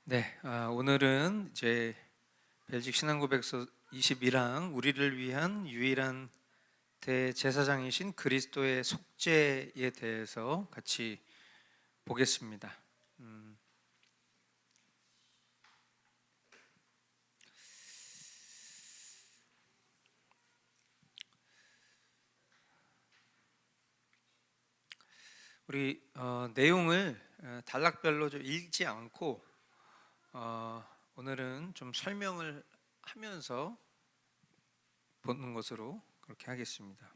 네, 오늘은 이제 벨직 신앙고백서 21항 우리를 위한 유일한 대제사장이신 그리스도의 속죄에 대해서 같이 보겠습니다. 우리 내용을 단락별로 좀 읽지 않고 오늘은 좀 설명을 하면서 보는 것으로 그렇게 하겠습니다.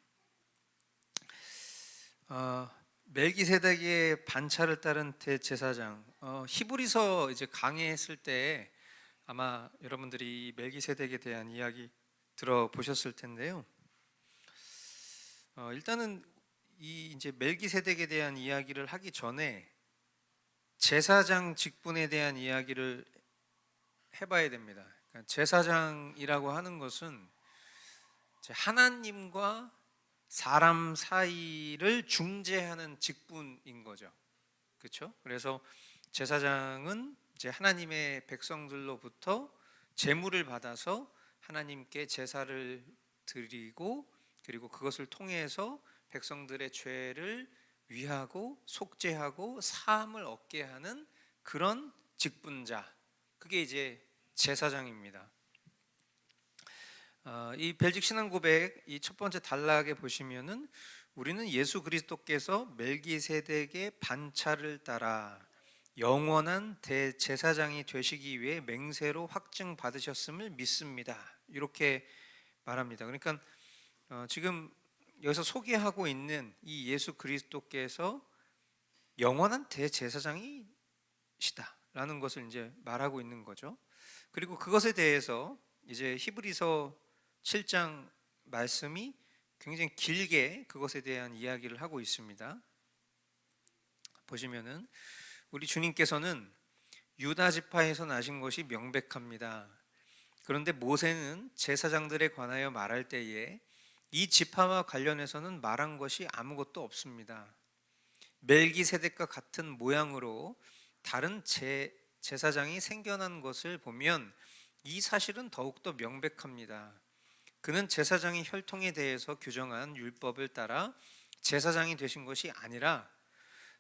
멜기세덱의 반차를 따른 대제사장, 히브리서 이제 강의했을 때 아마 여러분들이 멜기세덱에 대한 이야기 들어보셨을 텐데요. 일단은 이 이제 멜기세덱에 대한 이야기를 하기 전에 제사장 직분에 대한 이야기를 해봐야 됩니다. 그러니까 제사장이라고 하는 것은 하나님과 사람 사이를 중재하는 직분인 거죠. 그렇죠? 그래서 제사장은 이제 하나님의 백성들로부터 제물을 받아서 하나님께 제사를 드리고 그리고 그것을 통해서 백성들의 죄를 위하고 속죄하고 사함을 얻게 하는 그런 직분자, 그게 이제 제사장입니다. 이 벨직 신앙 고백 이 첫 번째 단락에 보시면은 우리는 예수 그리스도께서 멜기세덱의 반차를 따라 영원한 대제사장이 되시기 위해 맹세로 확증 받으셨음을 믿습니다. 이렇게 말합니다. 그러니까 지금 여기서 소개하고 있는 이 예수 그리스도께서 영원한 대제사장이시다라는 것을 이제 말하고 있는 거죠. 그리고 그것에 대해서 이제 히브리서 7장 말씀이 굉장히 길게 그것에 대한 이야기를 하고 있습니다. 보시면은 우리 주님께서는 유다 지파에서 나신 것이 명백합니다. 그런데 모세는 제사장들에 관하여 말할 때에 이 지파와 관련해서는 말한 것이 아무것도 없습니다. 멜기세덱과 같은 모양으로 다른 제사장이 생겨난 것을 보면 이 사실은 더욱더 명백합니다. 그는 제사장의 혈통에 대해서 규정한 율법을 따라 제사장이 되신 것이 아니라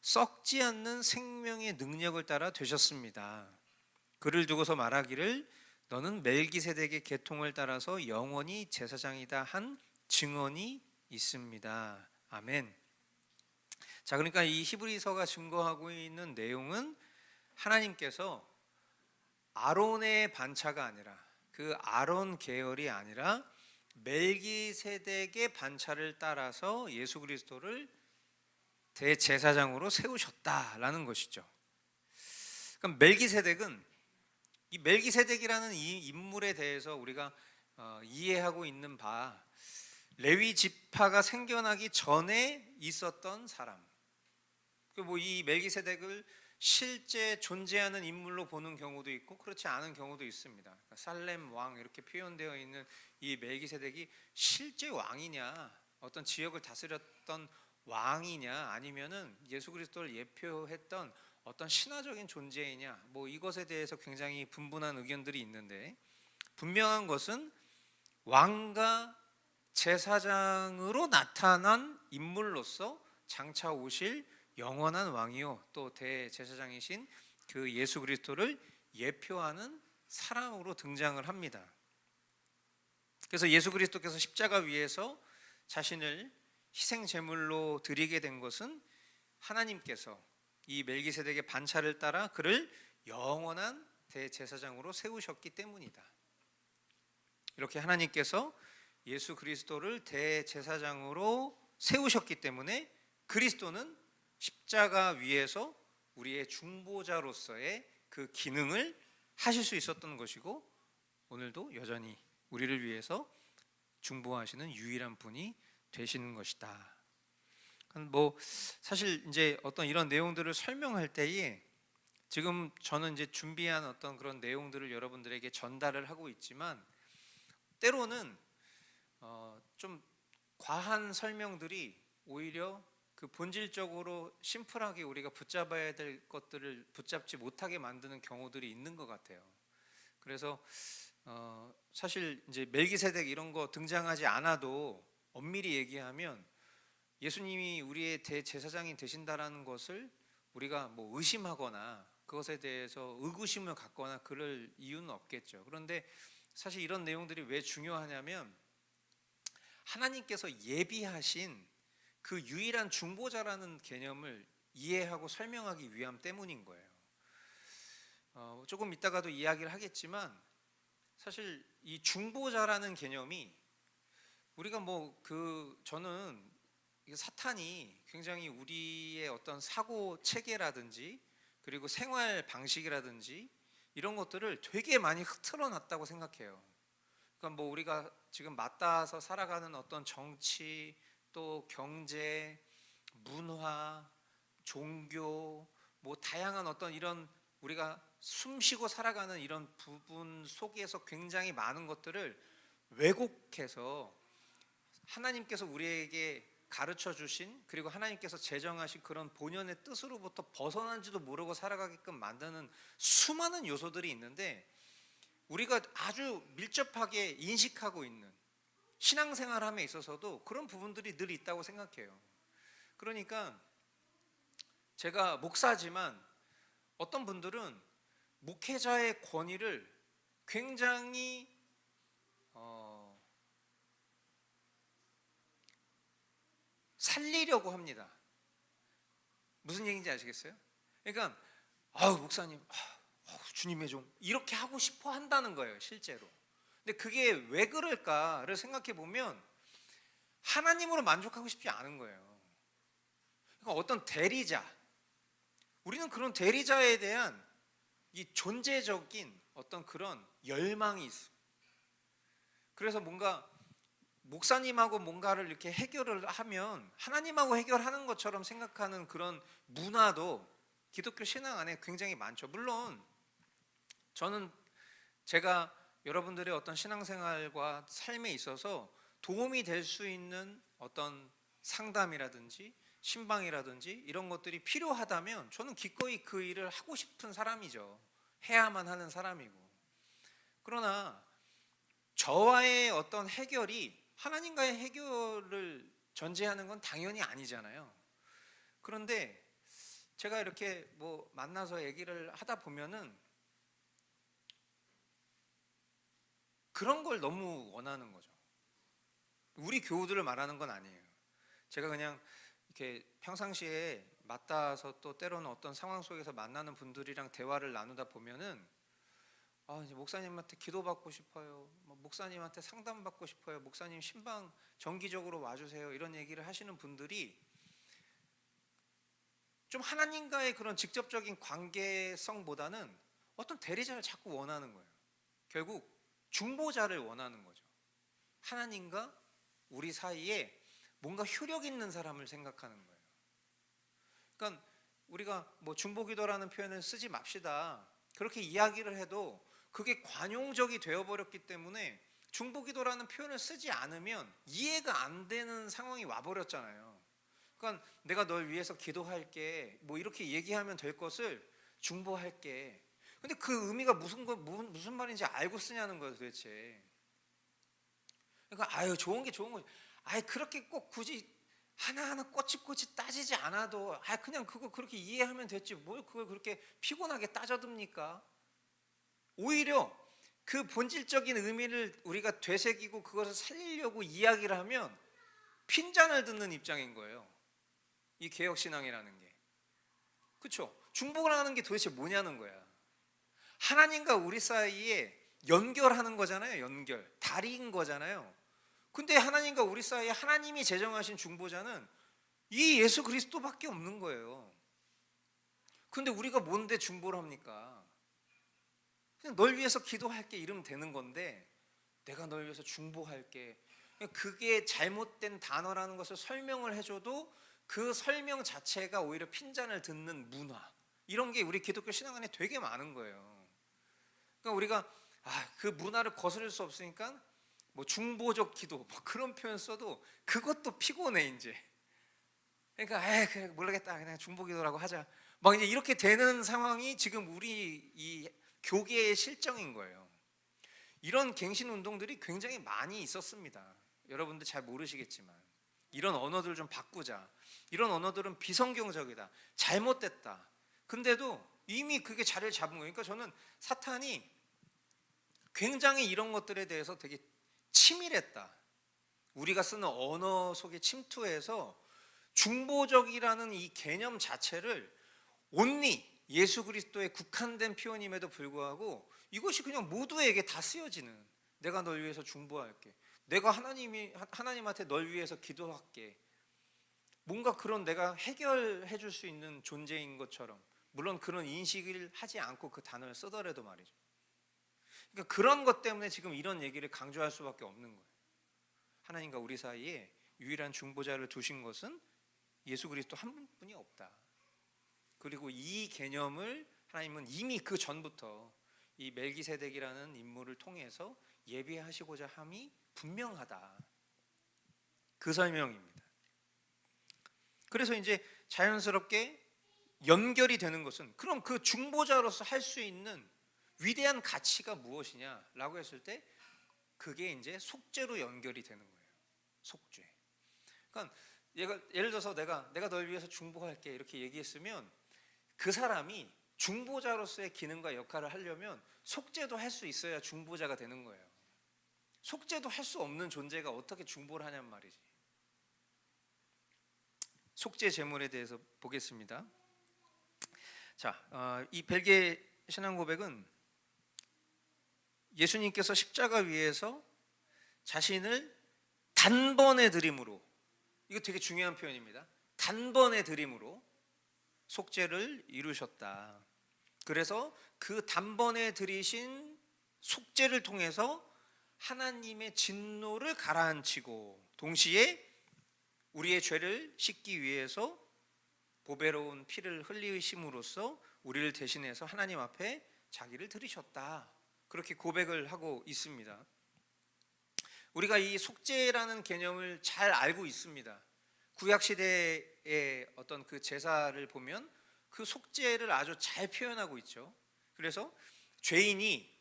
썩지 않는 생명의 능력을 따라 되셨습니다. 그를 두고서 말하기를 너는 멜기세덱의 계통을 따라서 영원히 제사장이다 한 증언이 있습니다. 아멘. 자, 그러니까 이 히브리서가 증거하고 있는 내용은 하나님께서 아론의 반차가 아니라 그 아론 계열이 아니라 멜기세덱의 반차를 따라서 예수 그리스도를 대제사장으로 세우셨다라는 것이죠. 그럼 멜기세덱은 이 멜기세덱이라는 이 인물에 대해서 우리가 이해하고 있는 바 레위 지파가 생겨나기 전에 있었던 사람. 뭐 이 멜기세덱을 실제 존재하는 인물로 보는 경우도 있고 그렇지 않은 경우도 있습니다. 그러니까 살렘 왕 이렇게 표현되어 있는 이 멜기세덱이 실제 왕이냐, 어떤 지역을 다스렸던 왕이냐, 아니면은 예수 그리스도를 예표했던 어떤 신화적인 존재이냐, 뭐 이것에 대해서 굉장히 분분한 의견들이 있는데 분명한 것은 왕과 제사장으로 나타난 인물로서 장차 오실 영원한 왕이요 또 대제사장이신 그 예수 그리스도를 예표하는 사람으로 등장을 합니다. 그래서 예수 그리스도께서 십자가 위에서 자신을 희생 제물로 드리게 된 것은 하나님께서 이 멜기세덱의 반차를 따라 그를 영원한 대제사장으로 세우셨기 때문이다. 이렇게 하나님께서 예수 그리스도를 대제사장으로 세우셨기 때문에 그리스도는 십자가 위에서 우리의 중보자로서의 그 기능을 하실 수 있었던 것이고 오늘도 여전히 우리를 위해서 중보하시는 유일한 분이 되시는 것이다. 뭐 사실 이제 어떤 이런 내용들을 설명할 때에 지금 저는 이제 준비한 어떤 그런 내용들을 여러분들에게 전달을 하고 있지만 때로는 좀 과한 설명들이 오히려 그 본질적으로 심플하게 우리가 붙잡아야 될 것들을 붙잡지 못하게 만드는 경우들이 있는 것 같아요. 그래서 사실 이제 멜기세덱 이런 거 등장하지 않아도 엄밀히 얘기하면 예수님이 우리의 대제사장이 되신다라는 것을 우리가 뭐 의심하거나 그것에 대해서 의구심을 갖거나 그럴 이유는 없겠죠. 그런데 사실 이런 내용들이 왜 중요하냐면 하나님께서 예비하신 그 유일한 중보자라는 개념을 이해하고 설명하기 위함 때문인 거예요. 조금 이따가도 이야기를 하겠지만 사실 이 중보자라는 개념이 우리가 저는 사탄이 굉장히 우리의 어떤 사고 체계라든지 그리고 생활 방식이라든지 이런 것들을 되게 많이 흐트러 놨다고 생각해요. 그러니까 뭐 우리가 지금 맞닿아서 살아가는 어떤 정치, 또 경제, 문화, 종교, 뭐 다양한 어떤 이런 우리가 숨쉬고 살아가는 이런 부분 속에서 굉장히 많은 것들을 왜곡해서 하나님께서 우리에게 가르쳐 주신 그리고 하나님께서 제정하신 그런 본연의 뜻으로부터 벗어난지도 모르고 살아가게끔 만드는 수많은 요소들이 있는데 우리가 아주 밀접하게 인식하고 있는 신앙생활함에 있어서도 그런 부분들이 늘 있다고 생각해요. 그러니까 제가 목사지만 어떤 분들은 목회자의 권위를 굉장히 살리려고 합니다. 무슨 얘기인지 아시겠어요? 그러니까 목사님, 주님의 종 이렇게 하고 싶어 한다는 거예요, 실제로. 근데 그게 왜 그럴까를 생각해 보면 하나님으로 만족하고 싶지 않은 거예요. 그러니까 어떤 대리자, 우리는 그런 대리자에 대한 이 존재적인 어떤 그런 열망이 있어. 그래서 뭔가 목사님하고 뭔가를 이렇게 해결을 하면 하나님하고 해결하는 것처럼 생각하는 그런 문화도 기독교 신앙 안에 굉장히 많죠. 물론 저는 제가 여러분들의 어떤 신앙생활과 삶에 있어서 도움이 될 수 있는 어떤 상담이라든지 신방이라든지 이런 것들이 필요하다면 저는 기꺼이 그 일을 하고 싶은 사람이죠. 해야만 하는 사람이고. 그러나 저와의 어떤 해결이 하나님과의 해결을 전제하는 건 당연히 아니잖아요. 그런데 제가 이렇게 만나서 얘기를 하다 보면은 그런 걸 너무 원하는 거죠. 우리 교우들을 말하는 건 아니에요. 제가 그냥 이렇게 평상시에 맞닿아서 또 때로는 어떤 상황 속에서 만나는 분들이랑 대화를 나누다 보면은 이제 목사님한테 기도받고 싶어요. 목사님한테 상담받고 싶어요. 목사님 신방 정기적으로 와주세요. 이런 얘기를 하시는 분들이 좀 하나님과의 그런 직접적인 관계성보다는 어떤 대리자를 자꾸 원하는 거예요. 결국 중보자를 원하는 거죠. 하나님과 우리 사이에 뭔가 효력 있는 사람을 생각하는 거예요. 그러니까 우리가 중보기도라는 표현을 쓰지 맙시다. 그렇게 이야기를 해도 그게 관용적이 되어버렸기 때문에 중보기도라는 표현을 쓰지 않으면 이해가 안 되는 상황이 와버렸잖아요. 그러니까 내가 널 위해서 기도할게 이렇게 얘기하면 될 것을 중보할게. 근데 그 의미가 무슨 말인지 알고 쓰냐는 거예요, 도대체. 그러니까 좋은 게 좋은 거지. 그렇게 꼭 굳이 하나하나 꼬치꼬치 따지지 않아도 그냥 그거 그렇게 이해하면 됐지. 뭘 그걸 그렇게 피곤하게 따져듭니까? 오히려 그 본질적인 의미를 우리가 되새기고 그것을 살리려고 이야기를 하면 핀잔을 듣는 입장인 거예요. 이 개혁신앙이라는 게. 그렇죠? 중보를 하는 게 도대체 뭐냐는 거야. 하나님과 우리 사이에 연결하는 거잖아요. 연결. 다리인 거잖아요. 근데 하나님과 우리 사이에 하나님이 제정하신 중보자는 이 예수 그리스도밖에 없는 거예요. 근데 우리가 뭔데 중보를 합니까? 그냥 널 위해서 기도할게 이러면 되는 건데 내가 널 위해서 중보할게. 그게 잘못된 단어라는 것을 설명을 해줘도 그 설명 자체가 오히려 핀잔을 듣는 문화, 이런 게 우리 기독교 신앙 안에 되게 많은 거예요. 그러니까 우리가 그 문화를 거스를 수 없으니까 중보적 기도 그런 표현 써도 그것도 피곤해 이제. 그러니까 그래 모르겠다, 그냥 중보기도라고 하자. 막 이제 이렇게 되는 상황이 지금 우리 이 교계의 실정인 거예요. 이런 갱신 운동들이 굉장히 많이 있었습니다. 여러분들 잘 모르시겠지만 이런 언어들 좀 바꾸자. 이런 언어들은 비성경적이다. 잘못됐다. 근데도 이미 그게 자리를 잡은 거예요. 그러니까 저는 사탄이 굉장히 이런 것들에 대해서 되게 치밀했다. 우리가 쓰는 언어 속에 침투해서 중보적이라는 이 개념 자체를 온리 예수 그리스도에 국한된 표현임에도 불구하고 이것이 그냥 모두에게 다 쓰여지는, 내가 널 위해서 중보할게, 내가 하나님한테 널 위해서 기도할게, 뭔가 그런 내가 해결해 줄 수 있는 존재인 것처럼, 물론 그런 인식을 하지 않고 그 단어를 쓰더라도 말이죠. 그러니까 그런 것 때문에 지금 이런 얘기를 강조할 수밖에 없는 거예요. 하나님과 우리 사이에 유일한 중보자를 두신 것은 예수 그리스도 한 분이 없다. 그리고 이 개념을 하나님은 이미 그 전부터 이 멜기세덱이라는 인물을 통해서 예비하시고자 함이 분명하다. 그 설명입니다. 그래서 이제 자연스럽게 연결이 되는 것은, 그럼 그 중보자로서 할 수 있는 위대한 가치가 무엇이냐라고 했을 때 그게 이제 속죄로 연결이 되는 거예요. 속죄. 그러니까 예를 들어서 내가 널 위해서 중보할게 이렇게 얘기했으면 그 사람이 중보자로서의 기능과 역할을 하려면 속죄도 할 수 있어야 중보자가 되는 거예요. 속죄도 할 수 없는 존재가 어떻게 중보를 하냔 말이지. 속죄 제물에 대해서 보겠습니다. 자, 이 벨기에 신앙 고백은 예수님께서 십자가 위에서 자신을 단번에 드림으로, 이거 되게 중요한 표현입니다. 단번에 드림으로 속죄를 이루셨다. 그래서 그 단번에 드리신 속죄를 통해서 하나님의 진노를 가라앉히고 동시에 우리의 죄를 씻기 위해서 보배로운 피를 흘리심으로써 우리를 대신해서 하나님 앞에 자기를 드리셨다. 그렇게 고백을 하고 있습니다. 우리가 이 속죄라는 개념을 잘 알고 있습니다. 구약시대의 어떤 그 제사를 보면 그 속죄를 아주 잘 표현하고 있죠. 그래서 죄인이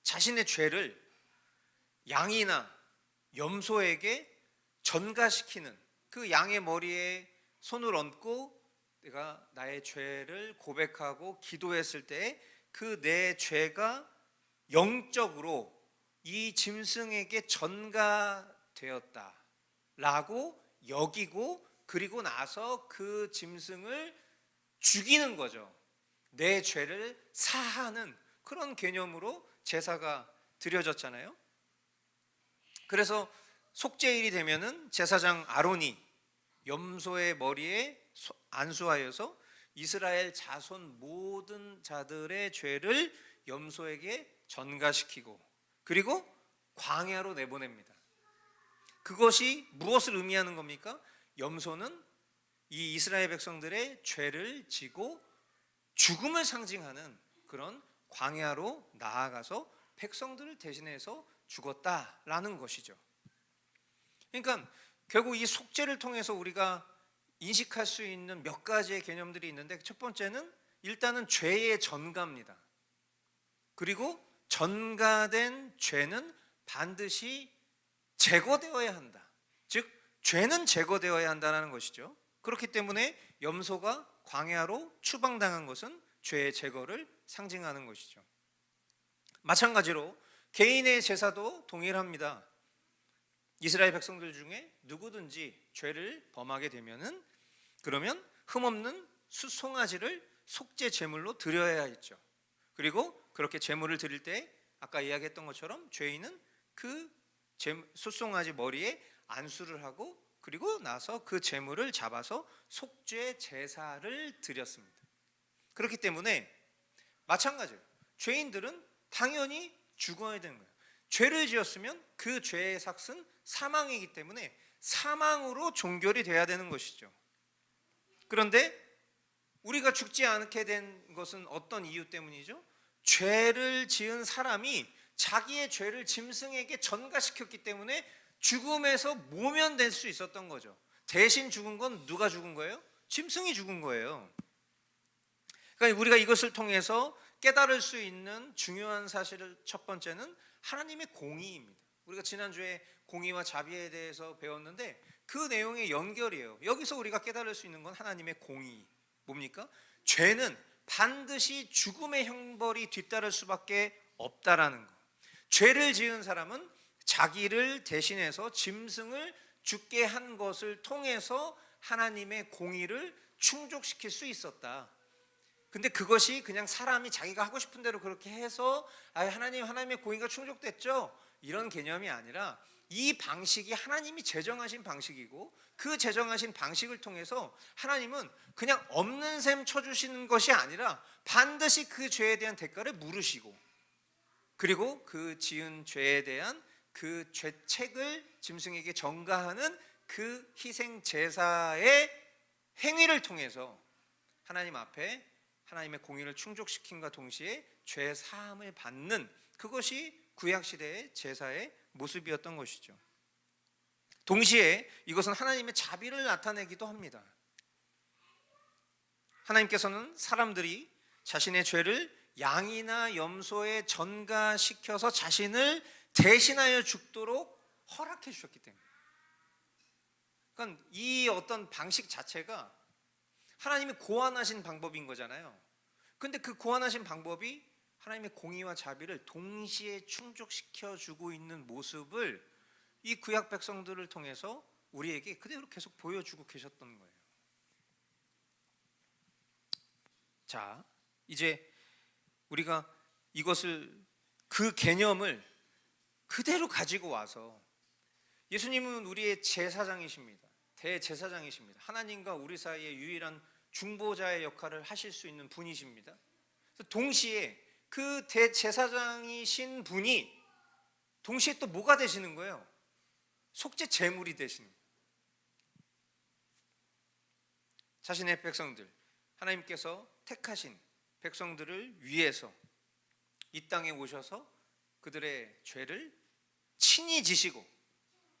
자신의 죄를 양이나 염소에게 전가시키는, 그 양의 머리에 손을 얹고 내가 나의 죄를 고백하고 기도했을 때 그 내 죄가 영적으로 이 짐승에게 전가되었다 라고 여기고, 그리고 나서 그 짐승을 죽이는 거죠. 내 죄를 사하는 그런 개념으로 제사가 드려졌잖아요. 그래서 속죄일이 되면은 제사장 아론이 염소의 머리에 안수하여서 이스라엘 자손 모든 자들의 죄를 염소에게 전가시키고 그리고 광야로 내보냅니다. 그것이 무엇을 의미하는 겁니까? 염소는 이 이스라엘 백성들의 죄를 지고 죽음을 상징하는 그런 광야로 나아가서 백성들을 대신해서 죽었다라는 것이죠. 그러니까 결국 이 속죄를 통해서 우리가 인식할 수 있는 몇 가지의 개념들이 있는데, 첫 번째는 일단은 죄의 전가입니다. 그리고 전가된 죄는 반드시 제거되어야 한다. 즉 죄는 제거되어야 한다는 것이죠. 그렇기 때문에 염소가 광야로 추방당한 것은 죄의 제거를 상징하는 것이죠. 마찬가지로 개인의 제사도 동일합니다. 이스라엘 백성들 중에 누구든지 죄를 범하게 되면은 그러면 흠없는 숫송아지를 속죄 제물로 드려야 했죠. 그리고 그렇게 제물을 드릴 때 아까 이야기했던 것처럼 죄인은 그 숫송아지 머리에 안수를 하고 그리고 나서 그 제물을 잡아서 속죄 제사를 드렸습니다. 그렇기 때문에 마찬가지로 죄인들은 당연히 죽어야 되는 거예요. 죄를 지었으면 그 죄의 삭은 사망이기 때문에 사망으로 종결이 돼야 되는 것이죠. 그런데 우리가 죽지 않게 된 것은 어떤 이유 때문이죠? 죄를 지은 사람이 자기의 죄를 짐승에게 전가시켰기 때문에 죽음에서 모면될 수 있었던 거죠. 대신 죽은 건 누가 죽은 거예요? 짐승이 죽은 거예요. 그러니까 우리가 이것을 통해서 깨달을 수 있는 중요한 사실을 첫 번째는 하나님의 공의입니다. 우리가 지난주에 공의와 자비에 대해서 배웠는데 그 내용의 연결이에요. 여기서 우리가 깨달을 수 있는 건 하나님의 공의. 뭡니까? 죄는 반드시 죽음의 형벌이 뒤따를 수밖에 없다라는 거. 죄를 지은 사람은 자기를 대신해서 짐승을 죽게 한 것을 통해서 하나님의 공의를 충족시킬 수 있었다. 근데 그것이 그냥 사람이 자기가 하고 싶은 대로 그렇게 해서 하나님의 공의가 충족됐죠, 이런 개념이 아니라 이 방식이 하나님이 제정하신 방식이고 그 제정하신 방식을 통해서 하나님은 그냥 없는 셈 쳐주시는 것이 아니라 반드시 그 죄에 대한 대가를 물으시고, 그리고 그 지은 죄에 대한 그 죄책을 짐승에게 전가하는 그 희생 제사의 행위를 통해서 하나님 앞에 하나님의 공의를 충족시킴과 동시에 죄 사함을 받는, 그것이 구약시대의 제사의 모습이었던 것이죠. 동시에 이것은 하나님의 자비를 나타내기도 합니다. 하나님께서는 사람들이 자신의 죄를 양이나 염소에 전가시켜서 자신을 대신하여 죽도록 허락해 주셨기 때문에, 그러니까 이 어떤 방식 자체가 하나님이 고안하신 방법인 거잖아요. 근데 그 고안하신 방법이 하나님의 공의와 자비를 동시에 충족시켜 주고 있는 모습을 이 구약 백성들을 통해서 우리에게 그대로 계속 보여주고 계셨던 거예요. 자, 이제 우리가 이것을, 그 개념을 그대로 가지고 와서, 예수님은 우리의 제사장이십니다. 대제사장이십니다. 하나님과 우리 사이의 유일한 중보자의 역할을 하실 수 있는 분이십니다. 동시에 그 대제사장이신 분이 동시에 또 뭐가 되시는 거예요? 속죄 제물이 되시는 거예요. 자신의 백성들, 하나님께서 택하신 백성들을 위해서 이 땅에 오셔서 그들의 죄를 친히 지시고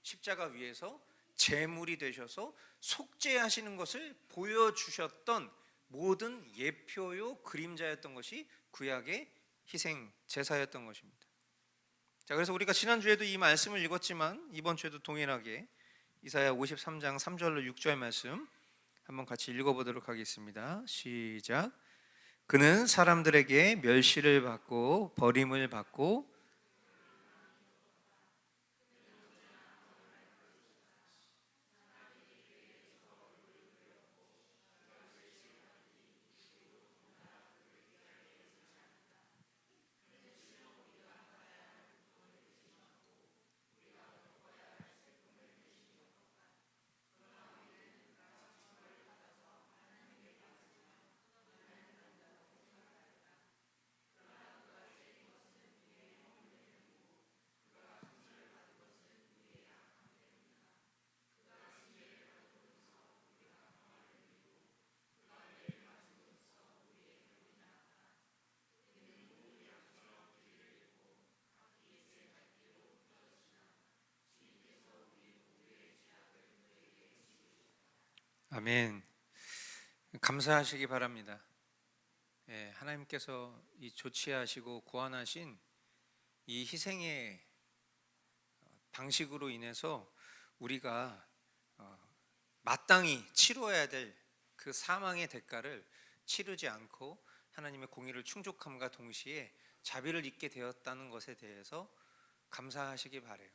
십자가 위에서 제물이 되셔서 속죄하시는 것을 보여주셨던 모든 예표요 그림자였던 것이 구약의 희생 제사였던 것입니다. 자, 그래서 우리가 지난주에도 이 말씀을 읽었지만 이번 주에도 동일하게 이사야 53장 3절로 6절 말씀 한번 같이 읽어보도록 하겠습니다. 시작. 그는 사람들에게 멸시를 받고 버림을 받고 아멘. 감사하시기 바랍니다. 예, 하나님께서 이 조치하시고 고안하신 이 희생의 방식으로 인해서 우리가 마땅히 치러야 될 그 사망의 대가를 치르지 않고 하나님의 공의를 충족함과 동시에 자비를 입게 되었다는 것에 대해서 감사하시기 바라요.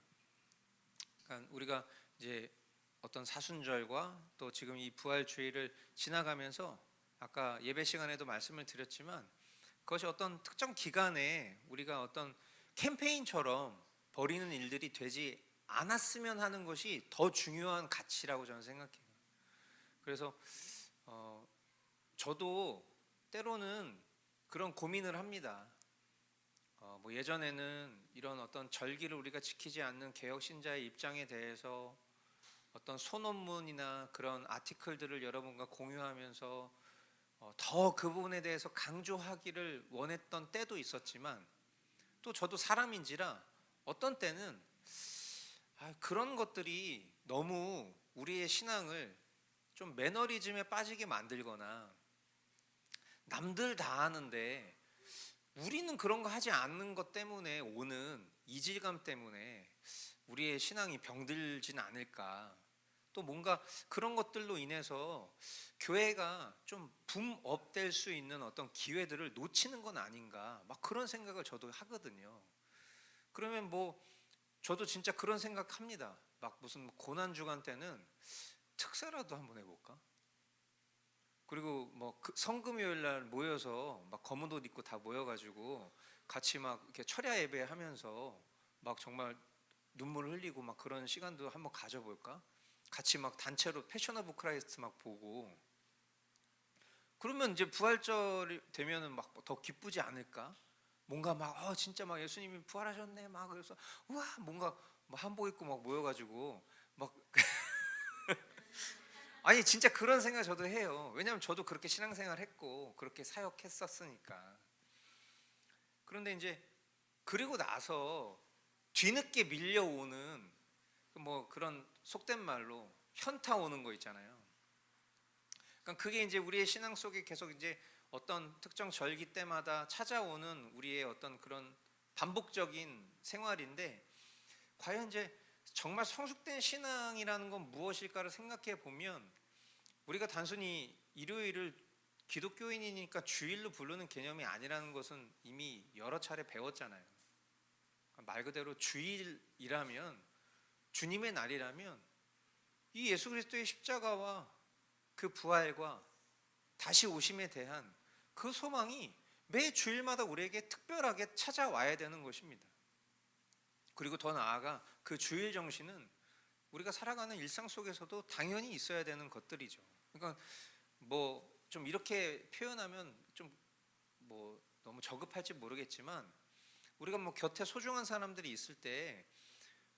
그러니까 우리가 이제 어떤 사순절과 또 지금 이 부활주의를 지나가면서 아까 예배 시간에도 말씀을 드렸지만 그것이 어떤 특정 기간에 우리가 어떤 캠페인처럼 벌이는 일들이 되지 않았으면 하는 것이 더 중요한 가치라고 저는 생각해요. 그래서 저도 때로는 그런 고민을 합니다. 뭐 예전에는 이런 어떤 절기를 우리가 지키지 않는 개혁 신자의 입장에 대해서 어떤 소논문이나 그런 아티클들을 여러분과 공유하면서 더 그 부분에 대해서 강조하기를 원했던 때도 있었지만, 또 저도 사람인지라 어떤 때는 그런 것들이 너무 우리의 신앙을 좀 매너리즘에 빠지게 만들거나 남들 다 하는데 우리는 그런 거 하지 않는 것 때문에 오는 이질감 때문에 우리의 신앙이 병들진 않을까. 또 뭔가 그런 것들로 인해서 교회가 좀 붐업 될 수 있는 어떤 기회들을 놓치는 건 아닌가, 막 그런 생각을 저도 하거든요. 그러면 뭐 저도 진짜 그런 생각합니다. 막 무슨 고난 주간 때는 특사라도 한번 해볼까? 그리고 뭐 성금요일 날 모여서 막 검은 옷 입고 다 모여가지고 같이 막 이렇게 철야 예배하면서 막 정말 눈물 흘리고 막 그런 시간도 한번 가져볼까? 같이 막 단체로 패션 오브 크라이스트 막 보고, 그러면 이제 부활절이 되면은 막 더 기쁘지 않을까? 뭔가 막 진짜 막 예수님이 부활하셨네 막 그래서 우와 뭔가 막 한복 입고 막 모여가지고 막 아니 진짜 그런 생각 저도 해요. 왜냐하면 저도 그렇게 신앙생활 했고 그렇게 사역했었으니까. 그런데 이제 그리고 나서 뒤늦게 밀려오는 뭐 그런 속된 말로 현타 오는 거 있잖아요. 그러니까 그게 이제 우리의 신앙 속에 계속 이제 어떤 특정 절기 때마다 찾아오는 우리의 어떤 그런 반복적인 생활인데, 과연 이제 정말 성숙된 신앙이라는 건 무엇일까를 생각해 보면 우리가 단순히 일요일을 기독교인이니까 주일로 부르는 개념이 아니라는 것은 이미 여러 차례 배웠잖아요. 말 그대로 주일이라면, 주님의 날이라면 이 예수 그리스도의 십자가와 그 부활과 다시 오심에 대한 그 소망이 매 주일마다 우리에게 특별하게 찾아와야 되는 것입니다. 그리고 더 나아가 그 주일 정신은 우리가 살아가는 일상 속에서도 당연히 있어야 되는 것들이죠. 그러니까 뭐 좀 이렇게 표현하면 좀 뭐 너무 저급할지 모르겠지만, 우리가 뭐 곁에 소중한 사람들이 있을 때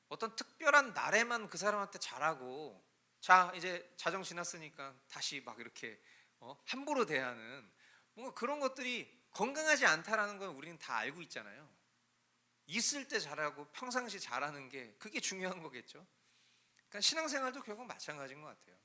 어떤 특별한 날에만 그 사람한테 잘하고, 자 이제 자정 지났으니까 다시 막 이렇게 함부로 대하는 뭔가 그런 것들이 건강하지 않다라는 건 우리는 다 알고 있잖아요. 있을 때 잘하고 평상시 잘하는 게 그게 중요한 거겠죠. 그러니까 신앙생활도 결국 마찬가지인 것 같아요.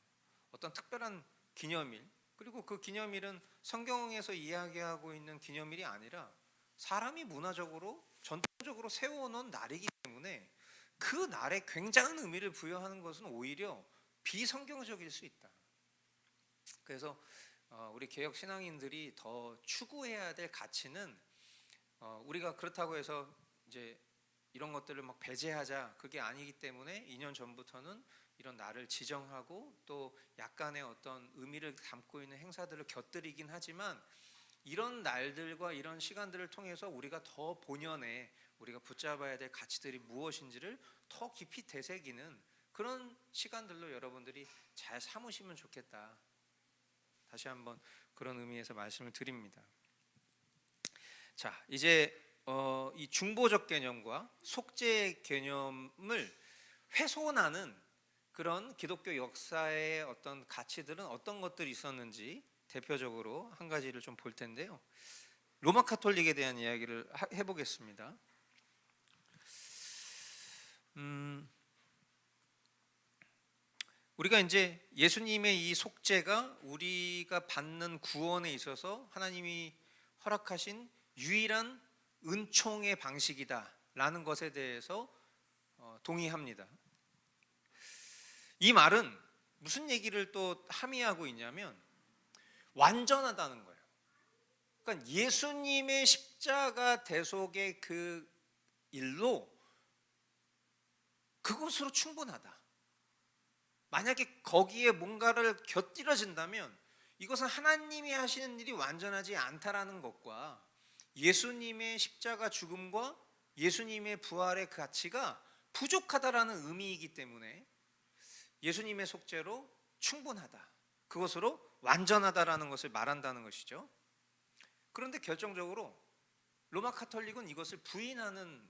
어떤 특별한 기념일, 그리고 그 기념일은 성경에서 이야기하고 있는 기념일이 아니라 사람이 문화적으로 전통적으로 세워놓은 날이기 때문에 그 날에 굉장한 의미를 부여하는 것은 오히려 비성경적일 수 있다. 그래서 우리 개혁 신앙인들이 더 추구해야 될 가치는, 우리가 그렇다고 해서 이제 이런 것들을 막 배제하자, 그게 아니기 때문에 2년 전부터는 이런 날을 지정하고 또 약간의 어떤 의미를 담고 있는 행사들을 곁들이긴 하지만, 이런 날들과 이런 시간들을 통해서 우리가 더 본연의 우리가 붙잡아야 될 가치들이 무엇인지를 더 깊이 되새기는 그런 시간들로 여러분들이 잘 삼으시면 좋겠다. 다시 한번 그런 의미에서 말씀을 드립니다. 자, 이제 이 중보적 개념과 속죄 개념을 훼손하는 그런 기독교 역사의 어떤 가치들은 어떤 것들이 있었는지 대표적으로 한 가지를 좀 볼 텐데요. 로마 카톨릭에 대한 이야기를 해보겠습니다. 우리가 이제 예수님의 이 속죄가 우리가 받는 구원에 있어서 하나님이 허락하신 유일한 은총의 방식이다라는 것에 대해서 동의합니다. 이 말은 무슨 얘기를 또 함의하고 있냐면 완전하다는 거예요. 그러니까 예수님의 십자가 대속의 그 일로 그것으로 충분하다. 만약에 거기에 뭔가를 곁들여진다면 이것은 하나님이 하시는 일이 완전하지 않다라는 것과 예수님의 십자가 죽음과 예수님의 부활의 그 가치가 부족하다라는 의미이기 때문에 예수님의 속죄로 충분하다, 그것으로 완전하다라는 것을 말한다는 것이죠. 그런데 결정적으로 로마 카톨릭은 이것을 부인하는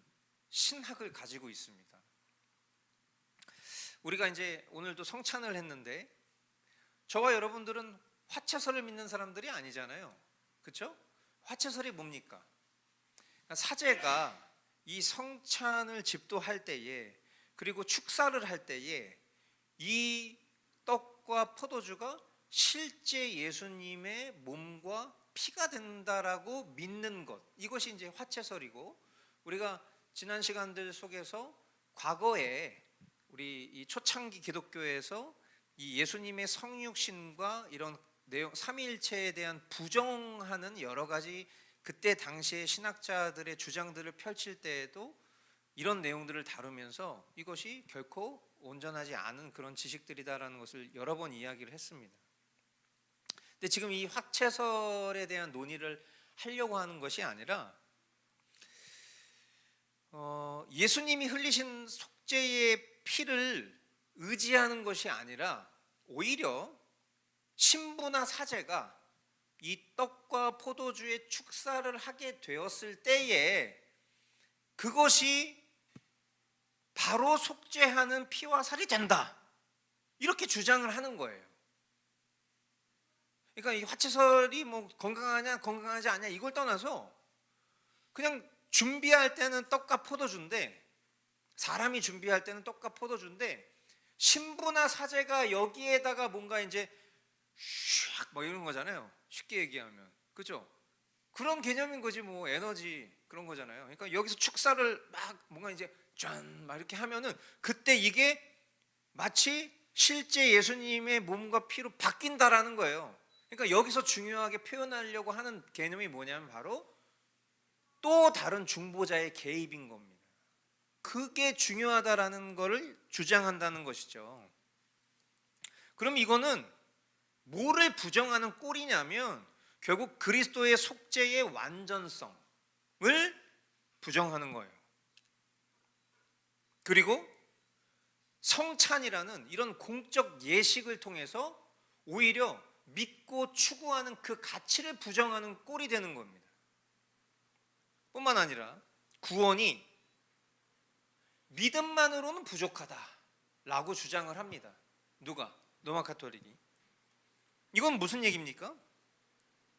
신학을 가지고 있습니다. 우리가 이제 오늘도 성찬을 했는데 저와 여러분들은 화채설을 믿는 사람들이 아니잖아요. 그렇죠? 화채설이 뭡니까? 사제가 이 성찬을 집도할 때에, 그리고 축사를 할 때에 이 떡과 포도주가 실제 예수님의 몸과 피가 된다라고 믿는 것, 이것이 이제 화채설이고, 우리가 지난 시간들 속에서 과거에 우리 이 초창기 기독교에서 이 예수님의 성육신과 이런 내용, 삼위일체에 대한 부정하는 여러 가지 그때 당시의 신학자들의 주장들을 펼칠 때에도 이런 내용들을 다루면서 이것이 결코 온전하지 않은 그런 지식들이다라는 것을 여러 번 이야기를 했습니다. 근데 지금 이 화채설에 대한 논의를 하려고 하는 것이 아니라 예수님이 흘리신 속죄의 피를 의지하는 것이 아니라 오히려 신부나 사제가 이 떡과 포도주의 축사를 하게 되었을 때에 그것이 바로 속죄하는 피와 살이 된다, 이렇게 주장을 하는 거예요. 그러니까 이 화채설이 뭐 건강하냐 건강하지 않냐 이걸 떠나서 그냥 준비할 때는 떡과 포도주인데, 사람이 준비할 때는 떡과 포도주인데, 신부나 사제가 여기에다가 뭔가 이제 뭐 이런 거잖아요. 쉽게 얘기하면, 그죠? 그런 개념인 거지, 뭐 에너지 그런 거잖아요. 그러니까 여기서 축사를 막 뭔가 이제 짠 막 이렇게 하면은 그때 이게 마치 실제 예수님의 몸과 피로 바뀐다라는 거예요. 그러니까 여기서 중요하게 표현하려고 하는 개념이 뭐냐면 바로 또 다른 중보자의 개입인 겁니다. 그게 중요하다라는 것을 주장한다는 것이죠. 그럼 이거는 뭐를 부정하는 꼴이냐면 결국 그리스도의 속죄의 완전성을 부정하는 거예요. 그리고 성찬이라는 이런 공적 예식을 통해서 오히려 믿고 추구하는 그 가치를 부정하는 꼴이 되는 겁니다. 뿐만 아니라 구원이 믿음만으로는 부족하다라고 주장을 합니다. 누가? 로마 가톨릭이. 이건 무슨 얘기입니까?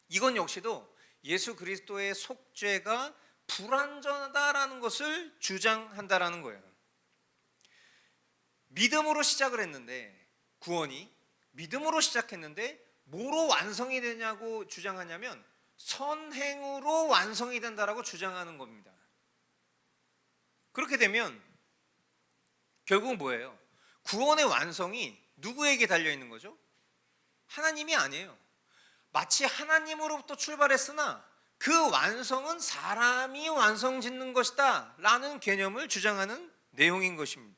이건 역시도 예수 그리스도의 속죄가 불완전하다라는 것을 주장한다라는 거예요. 믿음으로 시작을 했는데, 구원이 믿음으로 시작했는데 뭐로 완성이 되냐고 주장하냐면 선행으로 완성이 된다라고 주장하는 겁니다. 그렇게 되면 결국은 뭐예요? 구원의 완성이 누구에게 달려 있는 거죠? 하나님이 아니에요. 마치 하나님으로부터 출발했으나 그 완성은 사람이 완성 짓는 것이다 라는 개념을 주장하는 내용인 것입니다.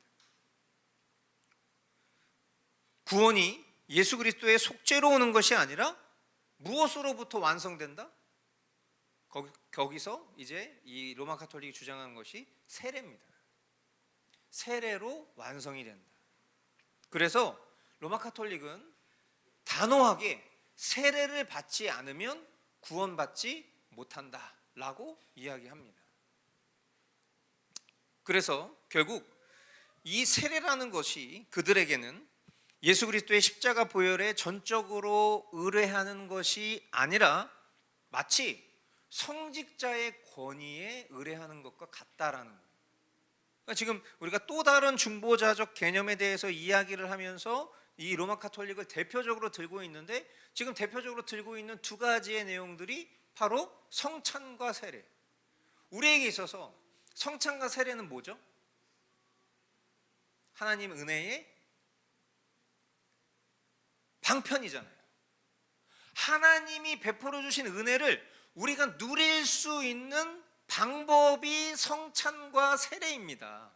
구원이 예수 그리스도의 속죄로 오는 것이 아니라 무엇으로부터 완성된다? 거기서 이제 이 로마 가톨릭이 주장하는 것이 세례입니다. 세례로 완성이 된다. 그래서 로마 가톨릭은 단호하게 세례를 받지 않으면 구원받지 못한다 라고 이야기합니다. 그래서 결국 이 세례라는 것이 그들에게는 예수 그리스도의 십자가 보혈에 전적으로 의뢰하는 것이 아니라 마치 성직자의 권위에 의뢰하는 것과 같다라는 거예요. 그러니까 지금 우리가 또 다른 중보자적 개념에 대해서 이야기를 하면서 이 로마 가톨릭을 대표적으로 들고 있는데, 지금 대표적으로 들고 있는 두 가지의 내용들이 바로 성찬과 세례. 우리에게 있어서 성찬과 세례는 뭐죠? 하나님 은혜의 방편이잖아요. 하나님이 베풀어 주신 은혜를 우리가 누릴 수 있는 방법이 성찬과 세례입니다.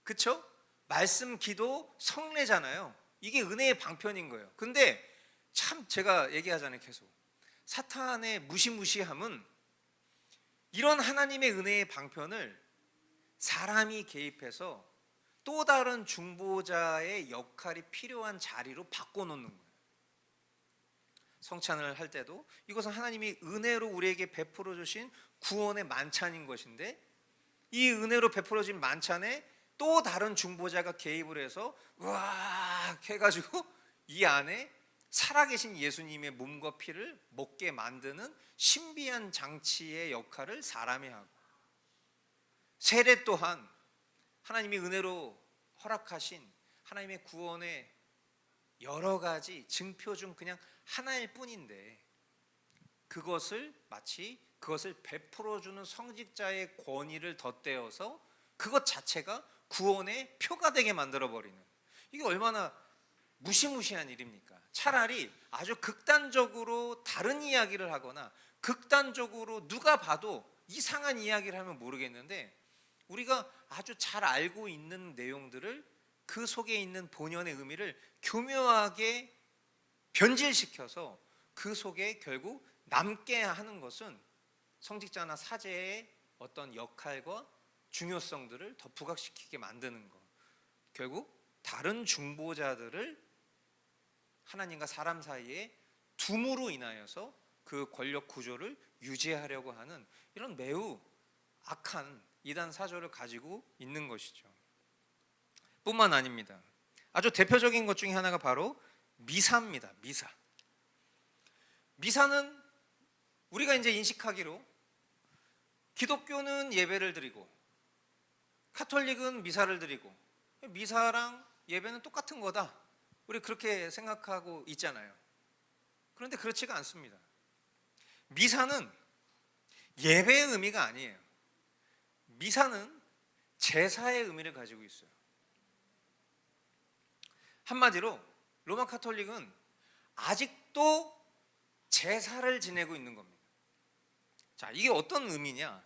그렇죠? 말씀, 기도, 성례잖아요. 이게 은혜의 방편인 거예요. 근데 참 제가 얘기하잖아요, 계속. 사탄의 무시무시함은 이런 하나님의 은혜의 방편을 사람이 개입해서 또 다른 중보자의 역할이 필요한 자리로 바꿔놓는 거예요. 성찬을 할 때도 이것은 하나님이 은혜로 우리에게 베풀어 주신 구원의 만찬인 것인데, 이 은혜로 베풀어진 만찬에 또 다른 중보자가 개입을 해서 으악 해가지고 이 안에 살아계신 예수님의 몸과 피를 먹게 만드는 신비한 장치의 역할을 사람이 하고, 세례 또한 하나님이 은혜로 허락하신 하나님의 구원의 여러 가지 증표 중 그냥 하나일 뿐인데 그것을 마치 그것을 베풀어주는 성직자의 권위를 덧대어서 그것 자체가 구원의 표가 되게 만들어버리는, 이게 얼마나 무시무시한 일입니까? 차라리 아주 극단적으로 다른 이야기를 하거나 극단적으로 누가 봐도 이상한 이야기를 하면 모르겠는데 우리가 아주 잘 알고 있는 내용들을 그 속에 있는 본연의 의미를 교묘하게 변질시켜서 그 속에 결국 남게 하는 것은 성직자나 사제의 어떤 역할과 중요성들을 더 부각시키게 만드는 것, 결국 다른 중보자들을 하나님과 사람 사이에 둠으로 인하여서 그 권력 구조를 유지하려고 하는 이런 매우 악한 이단 사조를 가지고 있는 것이죠. 뿐만 아닙니다. 아주 대표적인 것 중에 하나가 바로 미사입니다. 미사는 우리가 이제 인식하기로 기독교는 예배를 드리고 카톨릭은 미사를 드리고 미사랑 예배는 똑같은 거다, 우리 그렇게 생각하고 있잖아요. 그런데 그렇지가 않습니다. 미사는 예배의 의미가 아니에요. 미사는 제사의 의미를 가지고 있어요. 한마디로 로마 카톨릭은 아직도 제사를 지내고 있는 겁니다. 자, 이게 어떤 의미냐?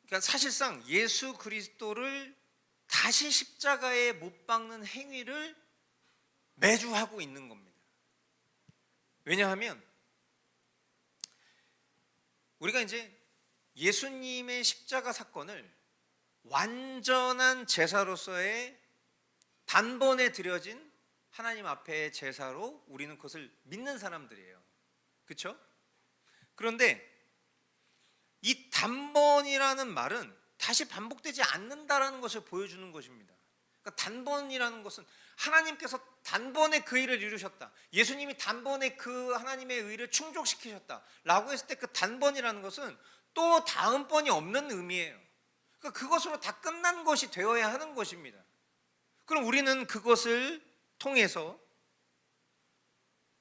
그러니까 사실상 예수 그리스도를 다시 십자가에 못 박는 행위를 매주 하고 있는 겁니다. 왜냐하면 우리가 이제 예수님의 십자가 사건을 완전한 제사로서의 단번에 드려진 하나님 앞의 제사로 우리는 그것을 믿는 사람들이에요. 그렇죠? 그런데 이 단번이라는 말은 다시 반복되지 않는다라는 것을 보여주는 것입니다. 그러니까 단번이라는 것은 하나님께서 단번에 그 일을 이루셨다, 예수님이 단번에 그 하나님의 의를 충족시키셨다 라고 했을 때 그 단번이라는 것은 또 다음번이 없는 의미예요. 그러니까 그것으로 다 끝난 것이 되어야 하는 것입니다. 그럼 우리는 그것을 통해서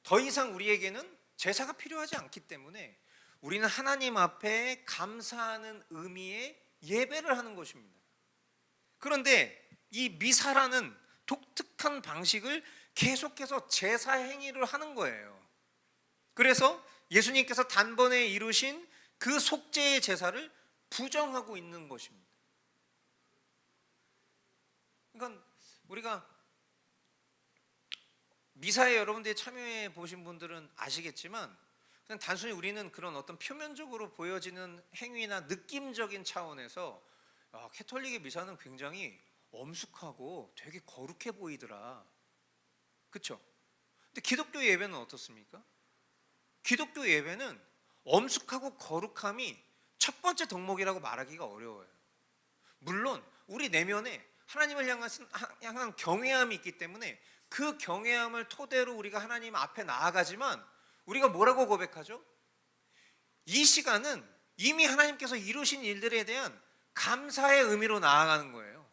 더 이상 우리에게는 제사가 필요하지 않기 때문에 우리는 하나님 앞에 감사하는 의미의 예배를 하는 것입니다. 그런데 이 미사라는 독특한 방식을 계속해서 제사 행위를 하는 거예요. 그래서 예수님께서 단번에 이루신 그 속죄의 제사를 부정하고 있는 것입니다. 그러니까 우리가 미사에 여러분들이 참여해 보신 분들은 아시겠지만 그냥 단순히 우리는 그런 어떤 표면적으로 보여지는 행위나 느낌적인 차원에서 캐톨릭의 미사는 굉장히 엄숙하고 되게 거룩해 보이더라, 그렇죠? 근데 기독교 예배는 어떻습니까? 기독교 예배는 엄숙하고 거룩함이 첫 번째 덕목이라고 말하기가 어려워요. 물론 우리 내면에 하나님을 향한 경외함이 있기 때문에 그 경외함을 토대로 우리가 하나님 앞에 나아가지만 우리가 뭐라고 고백하죠? 이 시간은 이미 하나님께서 이루신 일들에 대한 감사의 의미로 나아가는 거예요.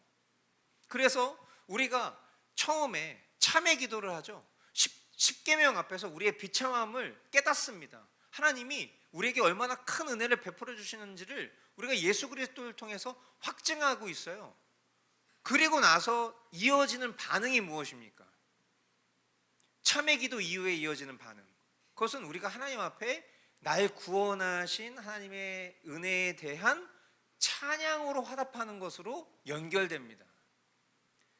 그래서 우리가 처음에 참회 기도를 하죠. 십계명 앞에서 우리의 비참함을 깨닫습니다. 하나님이 우리에게 얼마나 큰 은혜를 베풀어 주시는지를 우리가 예수 그리스도를 통해서 확증하고 있어요. 그리고 나서 이어지는 반응이 무엇입니까? 참회 기도 이후에 이어지는 반응, 그것은 우리가 하나님 앞에 날 구원하신 하나님의 은혜에 대한 찬양으로 화답하는 것으로 연결됩니다.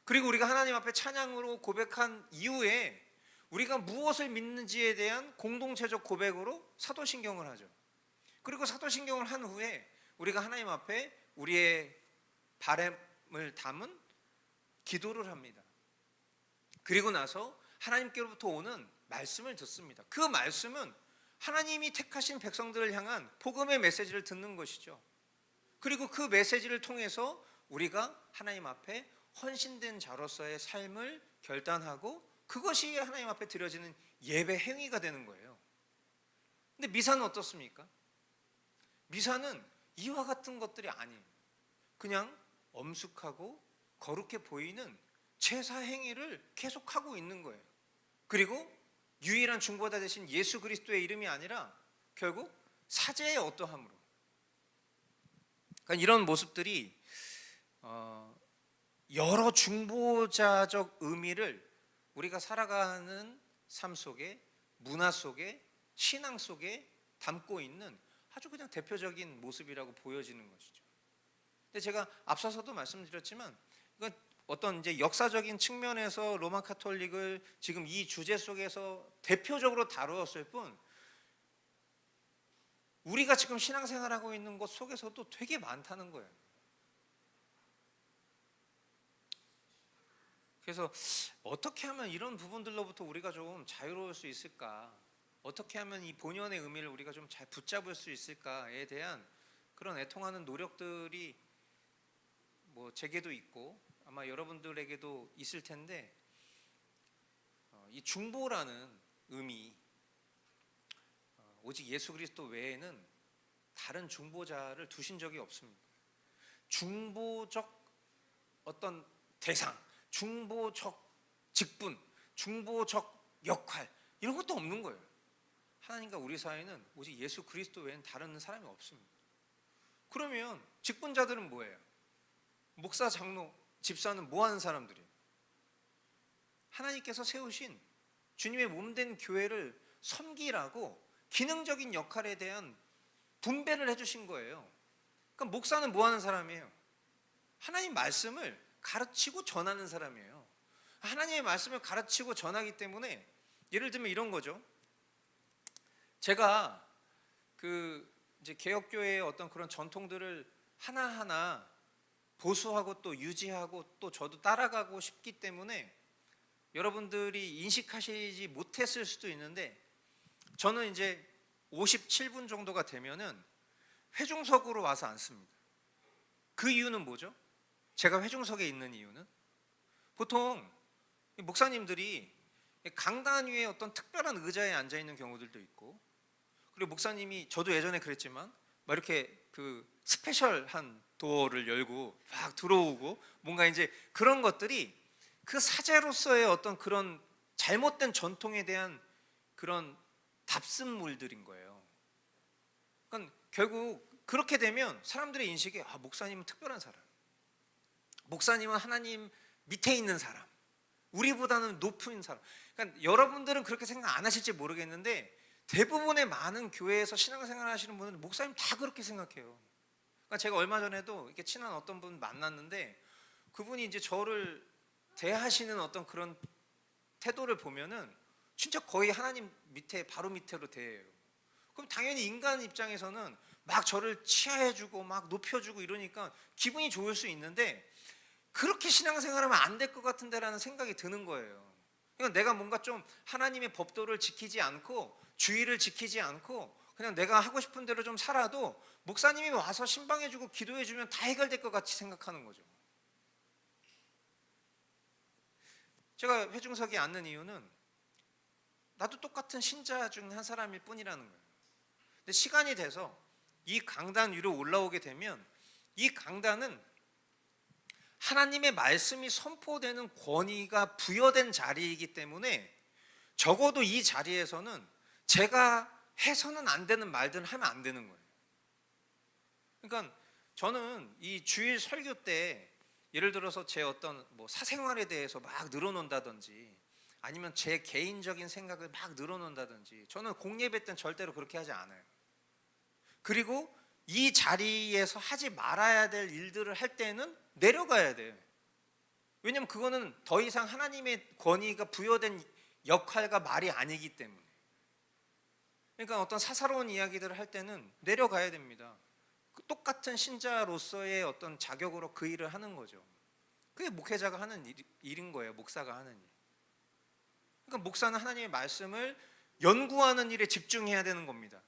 그리고 우리가 하나님 앞에 찬양으로 고백한 이후에 우리가 무엇을 믿는지에 대한 공동체적 고백으로 사도신경을 하죠. 그리고 사도신경을 한 후에 우리가 하나님 앞에 우리의 바람을 담은 기도를 합니다. 그리고 나서 하나님께로부터 오는 말씀을 듣습니다. 그 말씀은 하나님이 택하신 백성들을 향한 복음의 메시지를 듣는 것이죠. 그리고 그 메시지를 통해서 우리가 하나님 앞에 헌신된 자로서의 삶을 결단하고 그것이 하나님 앞에 드려지는 예배 행위가 되는 거예요. 근데 미사는 어떻습니까? 미사는 이와 같은 것들이 아니에요. 그냥 엄숙하고 거룩해 보이는 제사 행위를 계속하고 있는 거예요. 그리고 유일한 중보자 되신 예수 그리스도의 이름이 아니라 결국 사제의 어떠함으로, 그러니까 이런 모습들이 여러 중보자적 의미를 우리가 살아가는 삶 속에, 문화 속에, 신앙 속에 담고 있는 아주 그냥 대표적인 모습이라고 보여지는 것이죠. 근데 제가 앞서서도 말씀드렸지만 이건 어떤 이제 역사적인 측면에서 로마 카톨릭을 지금 이 주제 속에서 대표적으로 다루었을 뿐, 우리가 지금 신앙생활하고 있는 것 속에서도 되게 많다는 거예요. 그래서 어떻게 하면 이런 부분들로부터 우리가 좀 자유로울 수 있을까? 어떻게 하면 이 본연의 의미를 우리가 좀 잘 붙잡을 수 있을까에 대한 그런 애통하는 노력들이 뭐 제게도 있고 아마 여러분들에게도 있을 텐데, 이 중보라는 의미, 오직 예수 그리스도 외에는 다른 중보자를 두신 적이 없습니다. 중보적 어떤 대상, 중보적 직분, 중보적 역할, 이런 것도 없는 거예요. 하나님과 우리 사이에는 오직 예수 그리스도 외에는 다른 사람이 없습니다. 그러면 직분자들은 뭐예요? 목사, 장로, 집사는 뭐 하는 사람들이에요? 하나님께서 세우신 주님의 몸된 교회를 섬기라고 기능적인 역할에 대한 분배를 해주신 거예요. 그러니까 목사는 뭐 하는 사람이에요? 하나님 말씀을 가르치고 전하는 사람이에요. 하나님의 말씀을 가르치고 전하기 때문에, 예를 들면 이런 거죠. 제가 이제 개혁교회의 어떤 그런 전통들을 하나하나 보수하고 또 유지하고 또 저도 따라가고 싶기 때문에 여러분들이 인식하시지 못했을 수도 있는데, 저는 이제 57분 정도가 되면은 회중석으로 와서 앉습니다. 그 이유는 뭐죠? 제가 회중석에 있는 이유는, 보통 목사님들이 강단 위에 어떤 특별한 의자에 앉아 있는 경우들도 있고, 그리고 목사님이, 저도 예전에 그랬지만 막 이렇게 스페셜한 도어를 열고 막 들어오고, 뭔가 이제 그런 것들이 그 사제로서의 어떤 그런 잘못된 전통에 대한 그런 답습물들인 거예요. 그러니까 결국 그렇게 되면 사람들의 인식에, 목사님은 특별한 사람, 목사님은 하나님 밑에 있는 사람, 우리보다는 높은 사람. 그러니까 여러분들은 그렇게 생각 안 하실지 모르겠는데 대부분의 많은 교회에서 신앙생활 하시는 분들은 목사님 다 그렇게 생각해요. 그러니까 제가 얼마 전에도 이렇게 친한 어떤 분 만났는데, 그분이 이제 저를 대하시는 어떤 그런 태도를 보면은 진짜 거의 하나님 밑에, 바로 밑으로 대해요. 그럼 당연히 인간 입장에서는 막 저를 치하해주고 막 높여주고 이러니까 기분이 좋을 수 있는데, 그렇게 신앙생활하면 안 될 것 같은데라는 생각이 드는 거예요. 그러니까 내가 뭔가 좀 하나님의 법도를 지키지 않고 주의를 지키지 않고 그냥 내가 하고 싶은 대로 좀 살아도 목사님이 와서 신방해주고 기도해주면 다 해결될 것 같이 생각하는 거죠. 제가 회중석에 앉는 이유는 나도 똑같은 신자 중 한 사람일 뿐이라는 거예요. 근데 시간이 돼서 이 강단 위로 올라오게 되면, 이 강단은 하나님의 말씀이 선포되는 권위가 부여된 자리이기 때문에 적어도 이 자리에서는 제가 해서는 안 되는 말들을 하면 안 되는 거예요. 그러니까 저는 이 주일 설교 때 예를 들어서 제 어떤 사생활에 대해서 막 늘어놓는다든지, 아니면 제 개인적인 생각을 막 늘어놓는다든지, 저는 공예배 때는 절대로 그렇게 하지 않아요. 그리고 이 자리에서 하지 말아야 될 일들을 할 때는 내려가야 돼요. 왜냐면 그거는 더 이상 하나님의 권위가 부여된 역할과 말이 아니기 때문에. 그러니까 어떤 사사로운 이야기들을 할 때는 내려가야 됩니다. 똑같은 신자로서의 어떤 자격으로 그 일을 하는 거죠. 그게 목회자가 하는 일인 거예요. 목사가 하는 일. 그러니까 목사는 하나님의 말씀을 연구하는 일에 집중해야 되는 겁니다.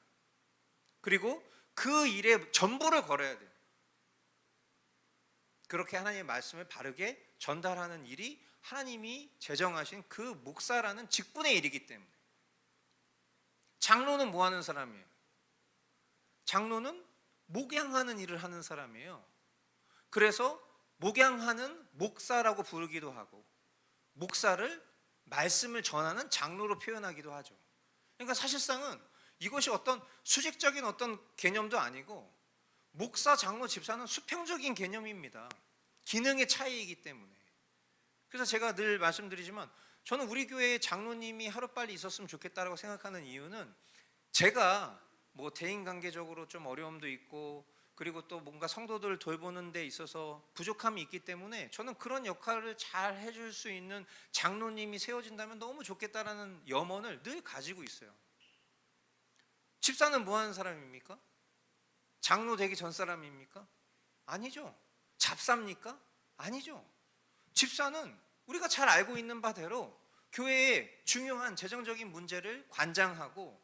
그리고 그 일에 전부를 걸어야 돼요. 그렇게 하나님의 말씀을 바르게 전달하는 일이 하나님이 제정하신 그 목사라는 직분의 일이기 때문에. 장로는 뭐 하는 사람이에요? 장로는 목양하는 일을 하는 사람이에요. 그래서 목양하는 목사라고 부르기도 하고, 목사를 말씀을 전하는 장로로 표현하기도 하죠. 그러니까 사실상은 이것이 어떤 수직적인 어떤 개념도 아니고 목사, 장로, 집사는 수평적인 개념입니다. 기능의 차이이기 때문에. 그래서 제가 늘 말씀드리지만 저는 우리 교회에 장로님이 하루빨리 있었으면 좋겠다라고 생각하는 이유는 제가 뭐 대인관계적으로 좀 어려움도 있고 그리고 또 뭔가 성도들을 돌보는 데 있어서 부족함이 있기 때문에 저는 그런 역할을 잘 해줄 수 있는 장로님이 세워진다면 너무 좋겠다라는 염원을 늘 가지고 있어요. 집사는 뭐 하는 사람입니까? 장로 되기 전 사람입니까? 아니죠. 잡사입니까? 아니죠. 집사는 우리가 잘 알고 있는 바대로 교회의 중요한 재정적인 문제를 관장하고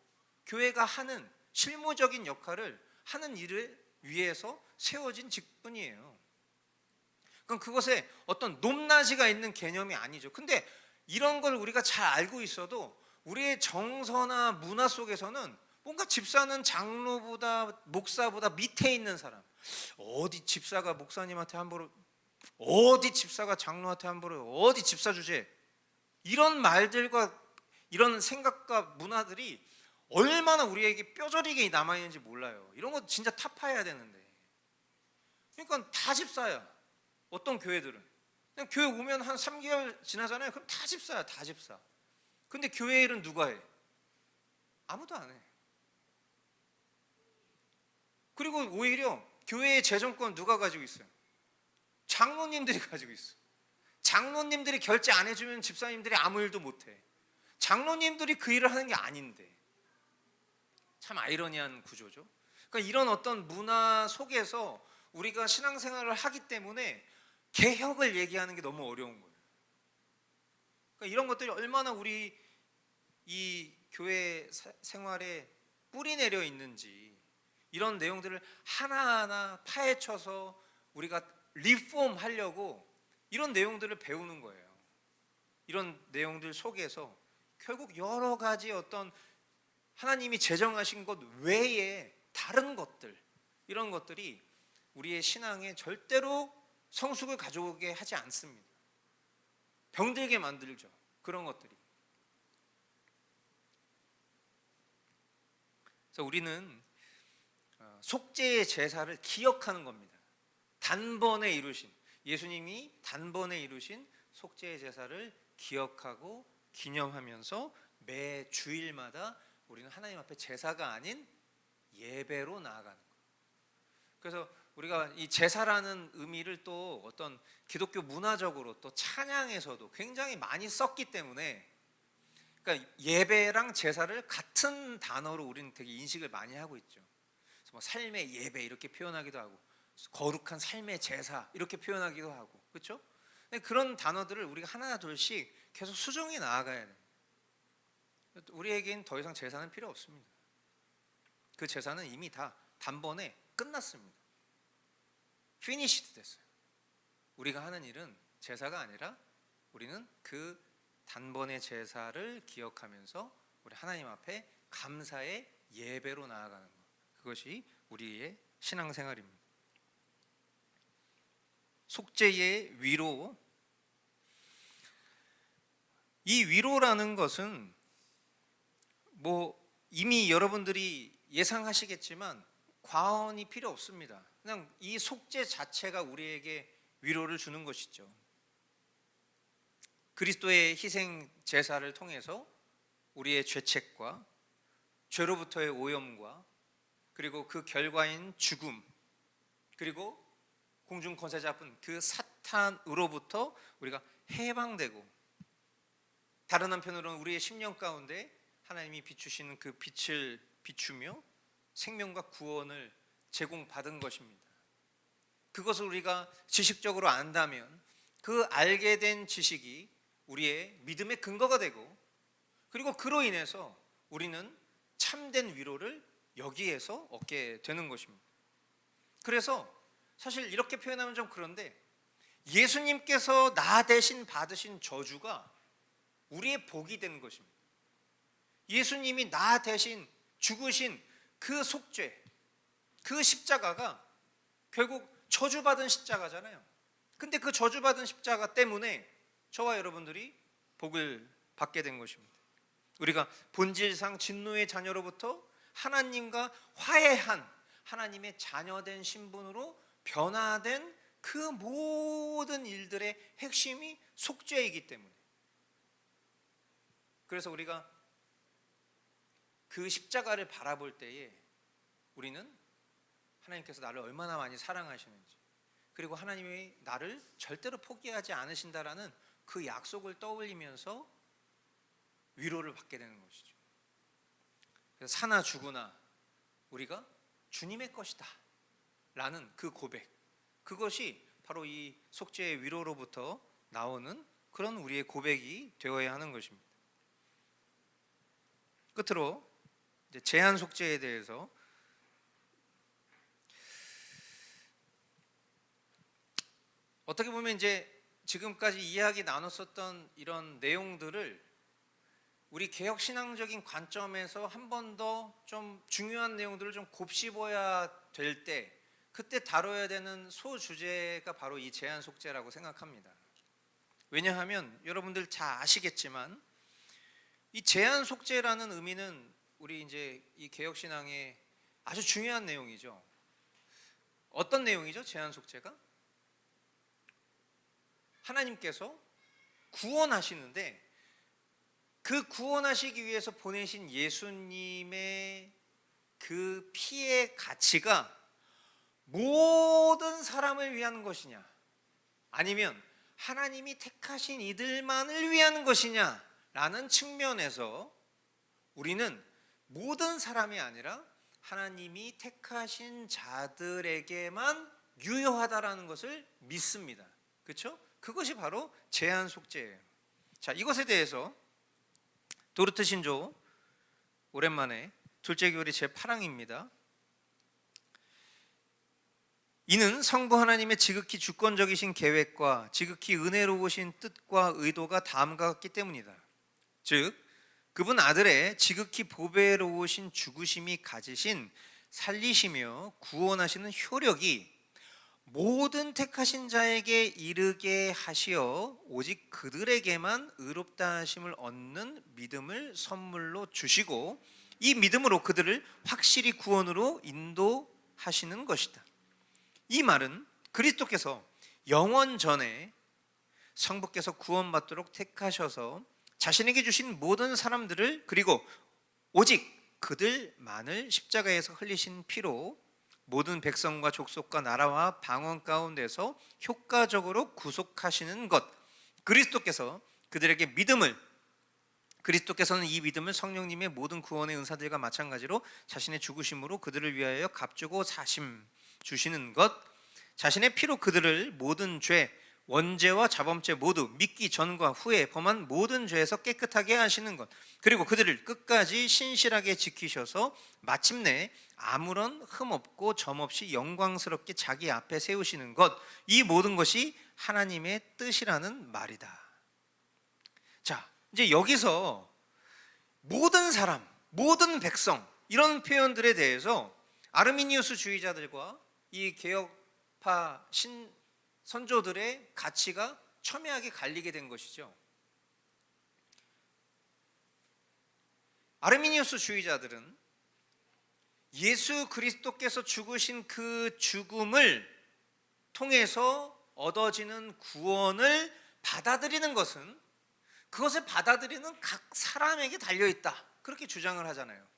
교회가 하는 실무적인 역할을 하는 일을 위해서 세워진 직분이에요. 그럼 그것에 어떤 높낮이가 있는 개념이 아니죠. 근데 이런 걸 우리가 잘 알고 있어도 우리의 정서나 문화 속에서는 뭔가 집사는 장로보다 목사보다 밑에 있는 사람, 어디 집사가 목사님한테 함부로, 어디 집사가 장로한테 함부로, 어디 집사 주제, 이런 말들과 이런 생각과 문화들이 얼마나 우리에게 뼈저리게 남아있는지 몰라요. 이런 거 진짜 타파해야 되는데. 그러니까 다 집사야. 어떤 교회들은 그냥 교회 오면 한 3개월 지나잖아요. 그럼 다 집사야. 다 집사. 근데 교회 일은 누가 해? 아무도 안 해. 그리고 오히려 교회의 재정권 누가 가지고 있어요? 장로님들이 가지고 있어. 장로님들이 결제 안 해주면 집사님들이 아무 일도 못해. 장로님들이 그 일을 하는 게 아닌데. 참 아이러니한 구조죠. 그러니까 이런 어떤 문화 속에서 우리가 신앙생활을 하기 때문에 개혁을 얘기하는 게 너무 어려운 거예요. 그러니까 이런 것들이 얼마나 우리 이 교회 생활에 뿌리 내려 있는지 이런 내용들을 하나하나 파헤쳐서 우리가 리폼 하려고 이런 내용들을 배우는 거예요. 이런 내용들 속에서 결국 여러 가지 어떤 하나님이 제정하신 것 외에 다른 것들, 이런 것들이 우리의 신앙에 절대로 성숙을 가져오게 하지 않습니다. 병들게 만들죠. 그런 것들이. 그래서 우리는 속죄의 제사를 기억하는 겁니다. 단번에 이루신, 예수님이 단번에 이루신 속죄의 제사를 기억하고 기념하면서 매 주일마다 우리는 하나님 앞에 제사가 아닌 예배로 나아가는 거예요. 그래서 우리가 이 제사라는 의미를 또 어떤 기독교 문화적으로 또 찬양에서도 굉장히 많이 썼기 때문에, 그러니까 예배랑 제사를 같은 단어로 우리는 되게 인식을 많이 하고 있죠. 그래서 뭐 삶의 예배 이렇게 표현하기도 하고, 거룩한 삶의 제사 이렇게 표현하기도 하고, 그렇죠? 그런 단어들을 우리가 하나 둘씩 계속 수정해 나아가야 돼요. 우리에겐 더 이상 제사는 필요 없습니다. 그 제사는 이미 다 단번에 끝났습니다. 피니시드 됐어요. 우리가 하는 일은 제사가 아니라 우리는 그 단번의 제사를 기억하면서 우리 하나님 앞에 감사의 예배로 나아가는 것, 그것이 우리의 신앙생활입니다. 속죄의 위로, 이 위로라는 것은 뭐 이미 여러분들이 예상하시겠지만 과언이 필요 없습니다. 그냥 이 속죄 자체가 우리에게 위로를 주는 것이죠. 그리스도의 희생 제사를 통해서 우리의 죄책과 죄로부터의 오염과 그리고 그 결과인 죽음, 그리고 공중 권세 잡은 그 사탄으로부터 우리가 해방되고, 다른 한편으로는 우리의 심령 가운데 하나님이 비추시는 그 빛을 비추며 생명과 구원을 제공받은 것입니다. 그것을 우리가 지식적으로 안다면 그 알게 된 지식이 우리의 믿음의 근거가 되고, 그리고 그로 인해서 우리는 참된 위로를 여기에서 얻게 되는 것입니다. 그래서 사실 이렇게 표현하면 좀 그런데, 예수님께서 나 대신 받으신 저주가 우리의 복이 된 것입니다. 예수님이 나 대신 죽으신 그 속죄, 그 십자가가 결국 저주받은 십자가잖아요. 근데 그 저주받은 십자가 때문에 저와 여러분들이 복을 받게 된 것입니다. 우리가 본질상 진노의 자녀로부터 하나님과 화해한 하나님의 자녀된 신분으로 변화된 그 모든 일들의 핵심이 속죄이기 때문에, 그래서 우리가 그 십자가를 바라볼 때에 우리는 하나님께서 나를 얼마나 많이 사랑하시는지, 그리고 하나님이 나를 절대로 포기하지 않으신다라는 그 약속을 떠올리면서 위로를 받게 되는 것이죠. 그래서 사나 죽으나 우리가 주님의 것이다 라는 그 고백, 그것이 바로 이 속죄의 위로로부터 나오는 그런 우리의 고백이 되어야 하는 것입니다. 끝으로 이제 제한 속죄에 대해서 어떻게 보면 이제 지금까지 이야기 나눴었던 이런 내용들을 우리 개혁 신앙적인 관점에서 한 번 더 좀 중요한 내용들을 좀 곱씹어야 될 때, 그때 다뤄야 되는 소주제가 바로 이 제한 속죄라고 생각합니다. 왜냐하면 여러분들 잘 아시겠지만 이 제한 속죄라는 의미는 우리 이제 이 개혁 신앙의 아주 중요한 내용이죠. 어떤 내용이죠? 제한 속죄가 하나님께서 구원하시는데 그 구원하시기 위해서 보내신 예수님의 그 피의 가치가 모든 사람을 위한 것이냐, 아니면 하나님이 택하신 이들만을 위한 것이냐 라는 측면에서 우리는 모든 사람이 아니라 하나님이 택하신 자들에게만 유효하다라는 것을 믿습니다. 그렇죠? 그것이 바로 제한 속죄예요. 자, 이것에 대해서 도르트 신조, 오랜만에 둘째 교리 제8항입니다. 이는 성부 하나님의 지극히 주권적이신 계획과 지극히 은혜로우신 뜻과 의도가 다음과 같기 때문이다. 즉 그분 아들의 지극히 보배로우신 죽으심이 가지신 살리시며 구원하시는 효력이 모든 택하신 자에게 이르게 하시어 오직 그들에게만 의롭다 하심을 얻는 믿음을 선물로 주시고 이 믿음으로 그들을 확실히 구원으로 인도하시는 것이다. 이 말은 그리스도께서 영원 전에 성부께서 구원받도록 택하셔서 자신에게 주신 모든 사람들을, 그리고 오직 그들만을 십자가에서 흘리신 피로 모든 백성과 족속과 나라와 방언 가운데서 효과적으로 구속하시는 것, 그리스도께서 그들에게 그리스도께서는 이 믿음을 성령님의 모든 구원의 은사들과 마찬가지로 자신의 죽으심으로 그들을 위하여 값주고 사심 주시는 것, 자신의 피로 그들을 모든 죄, 원죄와 자범죄 모두 믿기 전과 후에 범한 모든 죄에서 깨끗하게 하시는 것, 그리고 그들을 끝까지 신실하게 지키셔서 마침내 아무런 흠 없고 점 없이 영광스럽게 자기 앞에 세우시는 것, 이 모든 것이 하나님의 뜻이라는 말이다. 자, 이제 여기서 모든 사람, 모든 백성, 이런 표현들에 대해서 아르미니우스 주의자들과 이 개혁파 선조들의 가치가 첨예하게 갈리게 된 것이죠. 아르미니우스 주의자들은 예수 그리스도께서 죽으신 그 죽음을 통해서 얻어지는 구원을 받아들이는 것은 그것을 받아들이는 각 사람에게 달려있다, 그렇게 주장을 하잖아요.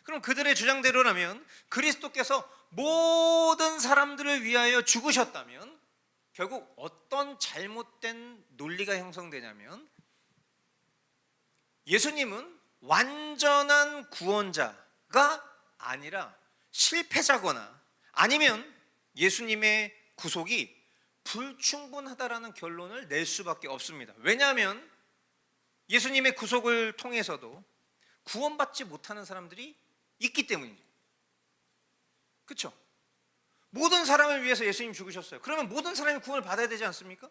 그럼 그들의 주장대로라면 그리스도께서 모든 사람들을 위하여 죽으셨다면 결국 어떤 잘못된 논리가 형성되냐면, 예수님은 완전한 구원자가 아니라 실패자거나 아니면 예수님의 구속이 불충분하다라는 결론을 낼 수밖에 없습니다. 왜냐하면 예수님의 구속을 통해서도 구원받지 못하는 사람들이 있기 때문이죠. 그렇죠? 모든 사람을 위해서 예수님 죽으셨어요. 그러면 모든 사람이 구원을 받아야 되지 않습니까?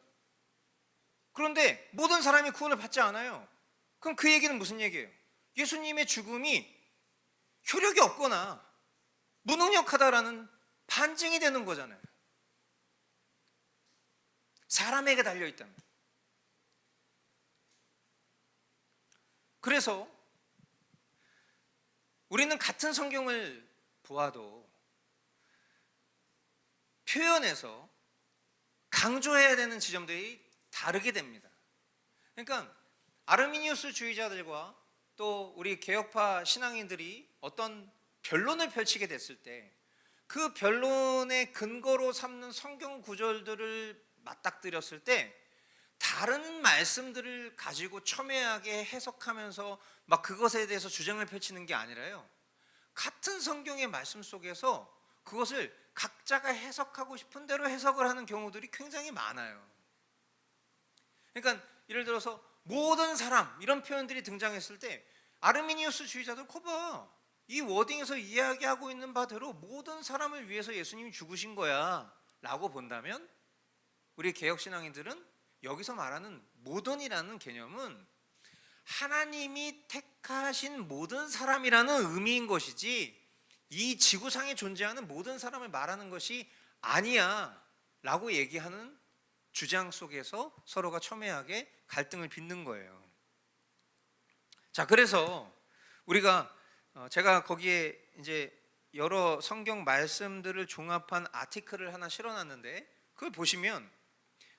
그런데 모든 사람이 구원을 받지 않아요. 그럼 그 얘기는 무슨 얘기예요? 예수님의 죽음이 효력이 없거나 무능력하다라는 반증이 되는 거잖아요. 사람에게 달려있다는. 그래서 우리는 같은 성경을 보아도 표현에서 강조해야 되는 지점들이 다르게 됩니다. 그러니까 아르미니우스 주의자들과 또 우리 개혁파 신앙인들이 어떤 변론을 펼치게 됐을 때 그 변론의 근거로 삼는 성경 구절들을 맞닥뜨렸을 때 다른 말씀들을 가지고 첨예하게 해석하면서 막 그것에 대해서 주장을 펼치는 게 아니라요, 같은 성경의 말씀 속에서 그것을 각자가 해석하고 싶은 대로 해석을 하는 경우들이 굉장히 많아요. 그러니까 예를 들어서 모든 사람 이런 표현들이 등장했을 때 아르미니우스 주의자들 거봐, 이 워딩에서 이야기하고 있는 바대로 모든 사람을 위해서 예수님이 죽으신 거야 라고 본다면, 우리 개혁신앙인들은 여기서 말하는 모든이라는 개념은 하나님이 택하신 모든 사람이라는 의미인 것이지 이 지구상에 존재하는 모든 사람을 말하는 것이 아니야 라고 얘기하는 주장 속에서 서로가 첨예하게 갈등을 빚는 거예요. 자, 그래서 우리가 제가 거기에 이제 여러 성경 말씀들을 종합한 아티클을 하나 실어놨는데, 그걸 보시면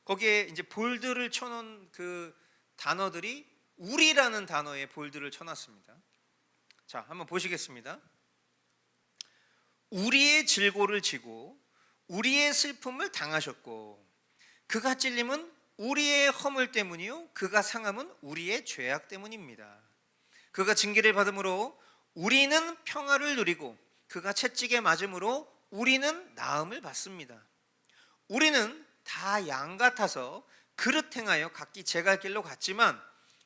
거기에 이제 볼드를 쳐놓은 그 단어들이 우리라는 단어에 볼드를 쳐놨습니다. 자, 한번 보시겠습니다. 우리의 질고를 지고 우리의 슬픔을 당하셨고 그가 찔림은 우리의 허물 때문이요 그가 상함은 우리의 죄악 때문입니다. 그가 징계를 받음으로 우리는 평화를 누리고 그가 채찍에 맞음으로 우리는 나음을 받습니다. 우리는 다 양 같아서 그릇 행하여 각기 제갈 길로 갔지만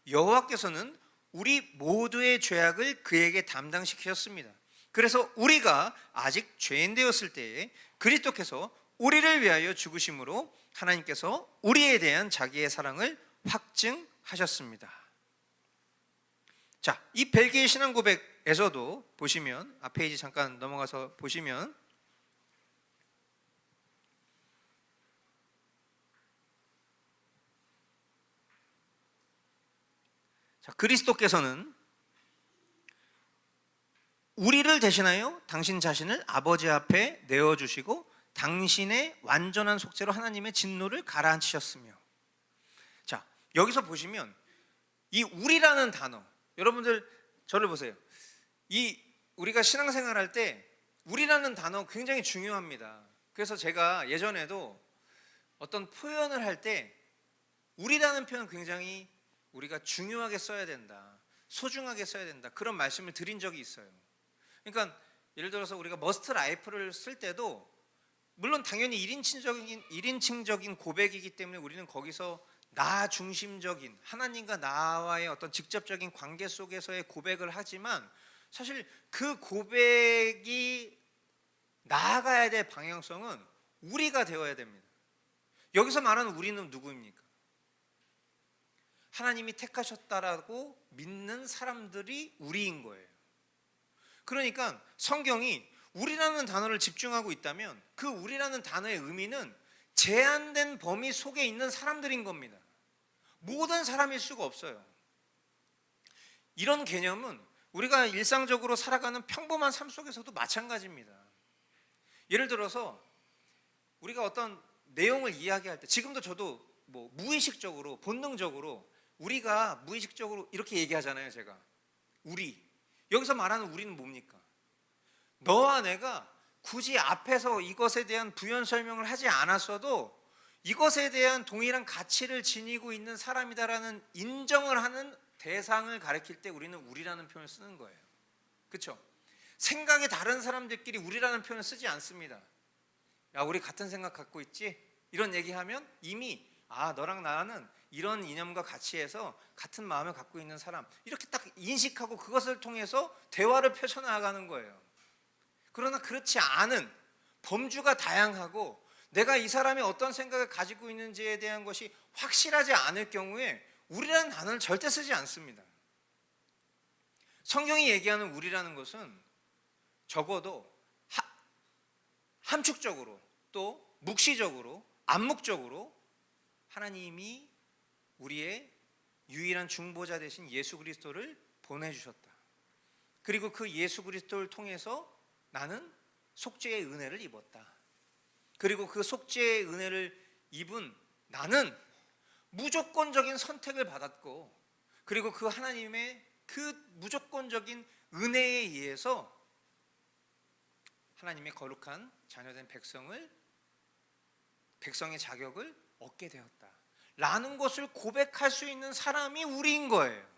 여호와께서는 우리 모두의 죄악을 그에게 담당시키셨습니다. 그래서 우리가 아직 죄인 되었을 때에 그리스도께서 우리를 위하여 죽으심으로 하나님께서 우리에 대한 자기의 사랑을 확증하셨습니다. 자, 이 벨기에 신앙 고백에서도 보시면 앞 페이지 잠깐 넘어가서 보시면 자, 그리스도께서는 우리를 대신하여 당신 자신을 아버지 앞에 내어주시고 당신의 완전한 속죄로 하나님의 진노를 가라앉히셨으며, 자, 여기서 보시면 이 우리라는 단어, 여러분들 저를 보세요. 이 우리가 신앙생활 할 때 우리라는 단어 굉장히 중요합니다. 그래서 제가 예전에도 어떤 표현을 할 때 우리라는 표현 굉장히 우리가 중요하게 써야 된다, 소중하게 써야 된다, 그런 말씀을 드린 적이 있어요. 그러니까 예를 들어서 우리가 머스트 라이프를 쓸 때도 물론 당연히 1인칭적인 고백이기 때문에 우리는 거기서 나 중심적인 하나님과 나와의 어떤 직접적인 관계 속에서의 고백을 하지만 사실 그 고백이 나아가야 될 방향성은 우리가 되어야 됩니다. 여기서 말하는 우리는 누구입니까? 하나님이 택하셨다라고 믿는 사람들이 우리인 거예요. 그러니까 성경이 우리라는 단어를 집중하고 있다면 그 우리라는 단어의 의미는 제한된 범위 속에 있는 사람들인 겁니다. 모든 사람일 수가 없어요. 이런 개념은 우리가 일상적으로 살아가는 평범한 삶 속에서도 마찬가지입니다. 예를 들어서 우리가 어떤 내용을 이야기할 때, 지금도 저도 뭐 무의식적으로 본능적으로 우리가 무의식적으로 이렇게 얘기하잖아요. 제가 우리, 여기서 말하는 우리는 뭡니까? 너와 내가 굳이 앞에서 이것에 대한 부연 설명을 하지 않았어도 이것에 대한 동일한 가치를 지니고 있는 사람이다라는 인정을 하는 대상을 가리킬 때 우리는 우리라는 표현을 쓰는 거예요. 그렇죠? 생각이 다른 사람들끼리 우리라는 표현을 쓰지 않습니다. 야, 우리 같은 생각 갖고 있지? 이런 얘기하면 이미 너랑 나는 이런 이념과 가치에서 같은 마음을 갖고 있는 사람, 이렇게 딱 인식하고 그것을 통해서 대화를 펼쳐나가는 거예요. 그러나 그렇지 않은, 범주가 다양하고 내가 이 사람이 어떤 생각을 가지고 있는지에 대한 것이 확실하지 않을 경우에 우리라는 단어를 절대 쓰지 않습니다. 성경이 얘기하는 우리라는 것은 적어도 함축적으로 또 묵시적으로 암묵적으로 하나님이 우리의 유일한 중보자 되신 예수 그리스도를 보내주셨다. 그리고 그 예수 그리스도를 통해서 나는 속죄의 은혜를 입었다. 그리고 그 속죄의 은혜를 입은 나는 무조건적인 선택을 받았고, 그리고 그 하나님의 그 무조건적인 은혜에 의해서 하나님의 거룩한 자녀된 백성의 자격을 얻게 되었다 라는 것을 고백할 수 있는 사람이 우리인 거예요.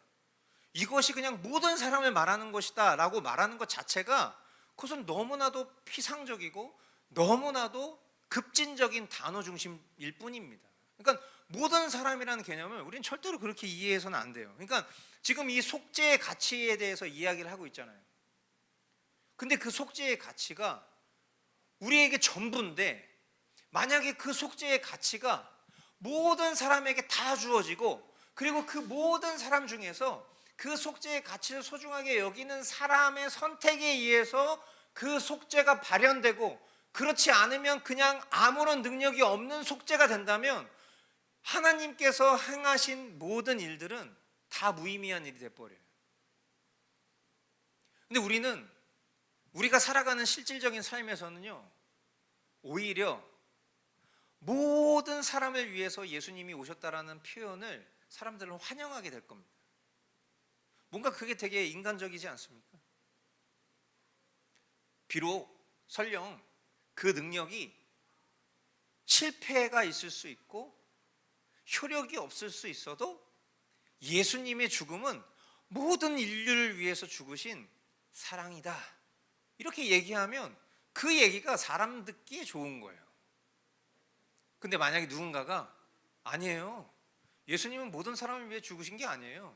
이것이 그냥 모든 사람을 말하는 것이다 라고 말하는 것 자체가 그것은 너무나도 피상적이고 너무나도 급진적인 단어 중심일 뿐입니다. 그러니까 모든 사람이라는 개념을 우리는 절대로 그렇게 이해해서는 안 돼요. 그러니까 지금 이 속죄의 가치에 대해서 이야기를 하고 있잖아요. 근데 그 속죄의 가치가 우리에게 전부인데, 만약에 그 속죄의 가치가 모든 사람에게 다 주어지고, 그리고 그 모든 사람 중에서 그 속죄의 가치를 소중하게 여기는 사람의 선택에 의해서 그 속죄가 발현되고, 그렇지 않으면 그냥 아무런 능력이 없는 속죄가 된다면 하나님께서 행하신 모든 일들은 다 무의미한 일이 돼버려요. 근데 우리가 살아가는 실질적인 삶에서는요, 오히려 모든 사람을 위해서 예수님이 오셨다라는 표현을 사람들은 환영하게 될 겁니다. 뭔가 그게 되게 인간적이지 않습니까? 비록 설령 그 능력이 실패가 있을 수 있고 효력이 없을 수 있어도 예수님의 죽음은 모든 인류를 위해서 죽으신 사랑이다, 이렇게 얘기하면 그 얘기가 사람 듣기에 좋은 거예요. 근데 만약에 누군가가 아니에요, 예수님은 모든 사람을 위해 죽으신 게 아니에요,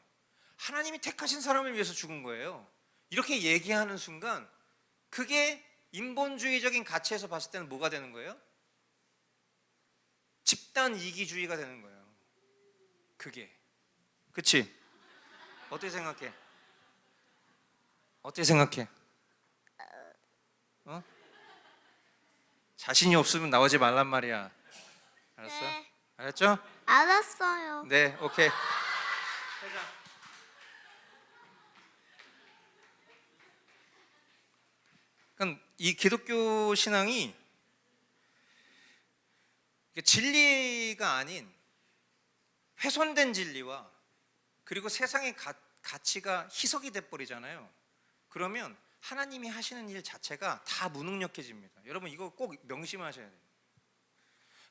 하나님이 택하신 사람을 위해서 죽은 거예요, 이렇게 얘기하는 순간 그게 인본주의적인 가치에서 봤을 때는 뭐가 되는 거예요? 집단 이기주의가 되는 거예요. 그게. 그치? 어떻게 생각해? 어떻게 생각해? 어? 자신이 없으면 나오지 말란 말이야. 알았어? 네. 알았죠? 알았어요. 네, 오케이. 그러니까 이 기독교 신앙이 진리가 아닌 훼손된 진리와 그리고 세상의 가치가 희석이 돼버리잖아요. 그러면 하나님이 하시는 일 자체가 다 무능력해집니다. 여러분 이거 꼭 명심하셔야 돼요.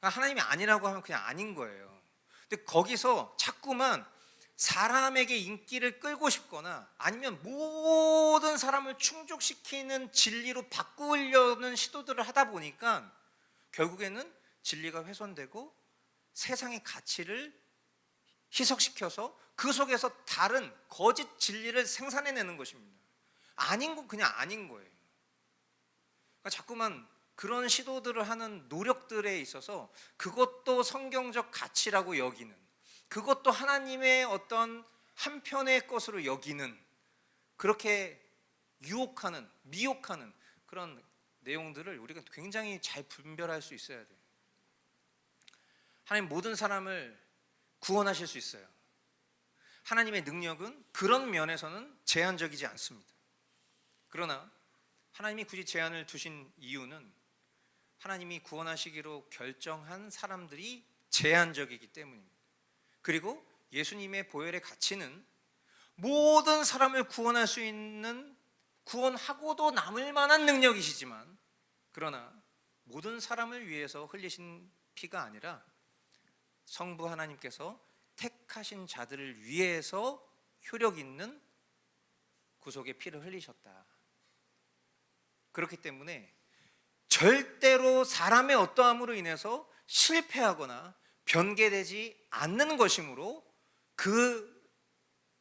하나님이 아니라고 하면 그냥 아닌 거예요. 근데 거기서 자꾸만 사람에게 인기를 끌고 싶거나 아니면 모든 사람을 충족시키는 진리로 바꾸려는 시도들을 하다 보니까 결국에는 진리가 훼손되고 세상의 가치를 희석시켜서 그 속에서 다른 거짓 진리를 생산해내는 것입니다. 아닌 건 그냥 아닌 거예요. 그러니까 자꾸만 그런 시도들을 하는 노력들에 있어서 그것도 성경적 가치라고 여기는, 그것도 하나님의 어떤 한편의 것으로 여기는, 그렇게 유혹하는, 미혹하는 그런 내용들을 우리가 굉장히 잘 분별할 수 있어야 돼요. 하나님 모든 사람을 구원하실 수 있어요. 하나님의 능력은 그런 면에서는 제한적이지 않습니다. 그러나 하나님이 굳이 제한을 두신 이유는 하나님이 구원하시기로 결정한 사람들이 제한적이기 때문입니다. 그리고 예수님의 보혈의 가치는 모든 사람을 구원할 수 있는, 구원하고도 남을 만한 능력이시지만, 그러나 모든 사람을 위해서 흘리신 피가 아니라 성부 하나님께서 택하신 자들을 위해서 효력 있는 구속의 피를 흘리셨다. 그렇기 때문에 절대로 사람의 어떠함으로 인해서 실패하거나 변개되지 않는 것이므로 그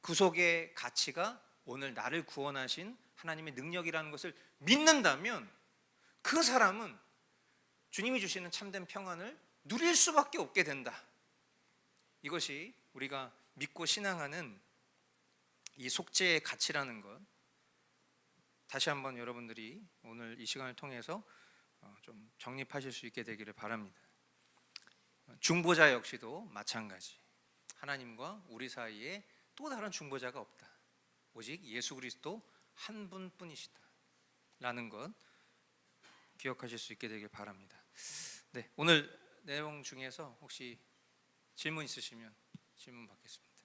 구속의 가치가 오늘 나를 구원하신 하나님의 능력이라는 것을 믿는다면 그 사람은 주님이 주시는 참된 평안을 누릴 수밖에 없게 된다. 이것이 우리가 믿고 신앙하는 이 속죄의 가치라는 것, 다시 한번 여러분들이 오늘 이 시간을 통해서 좀 정립하실 수 있게 되기를 바랍니다. 중보자 역시도 마찬가지. 하나님과 우리 사이에 또 다른 중보자가 없다. 오직 예수 그리스도 한 분뿐이시다라는 것 기억하실 수 있게 되길 바랍니다. 네, 오늘 내용 중에서 혹시 질문 있으시면 질문 받겠습니다.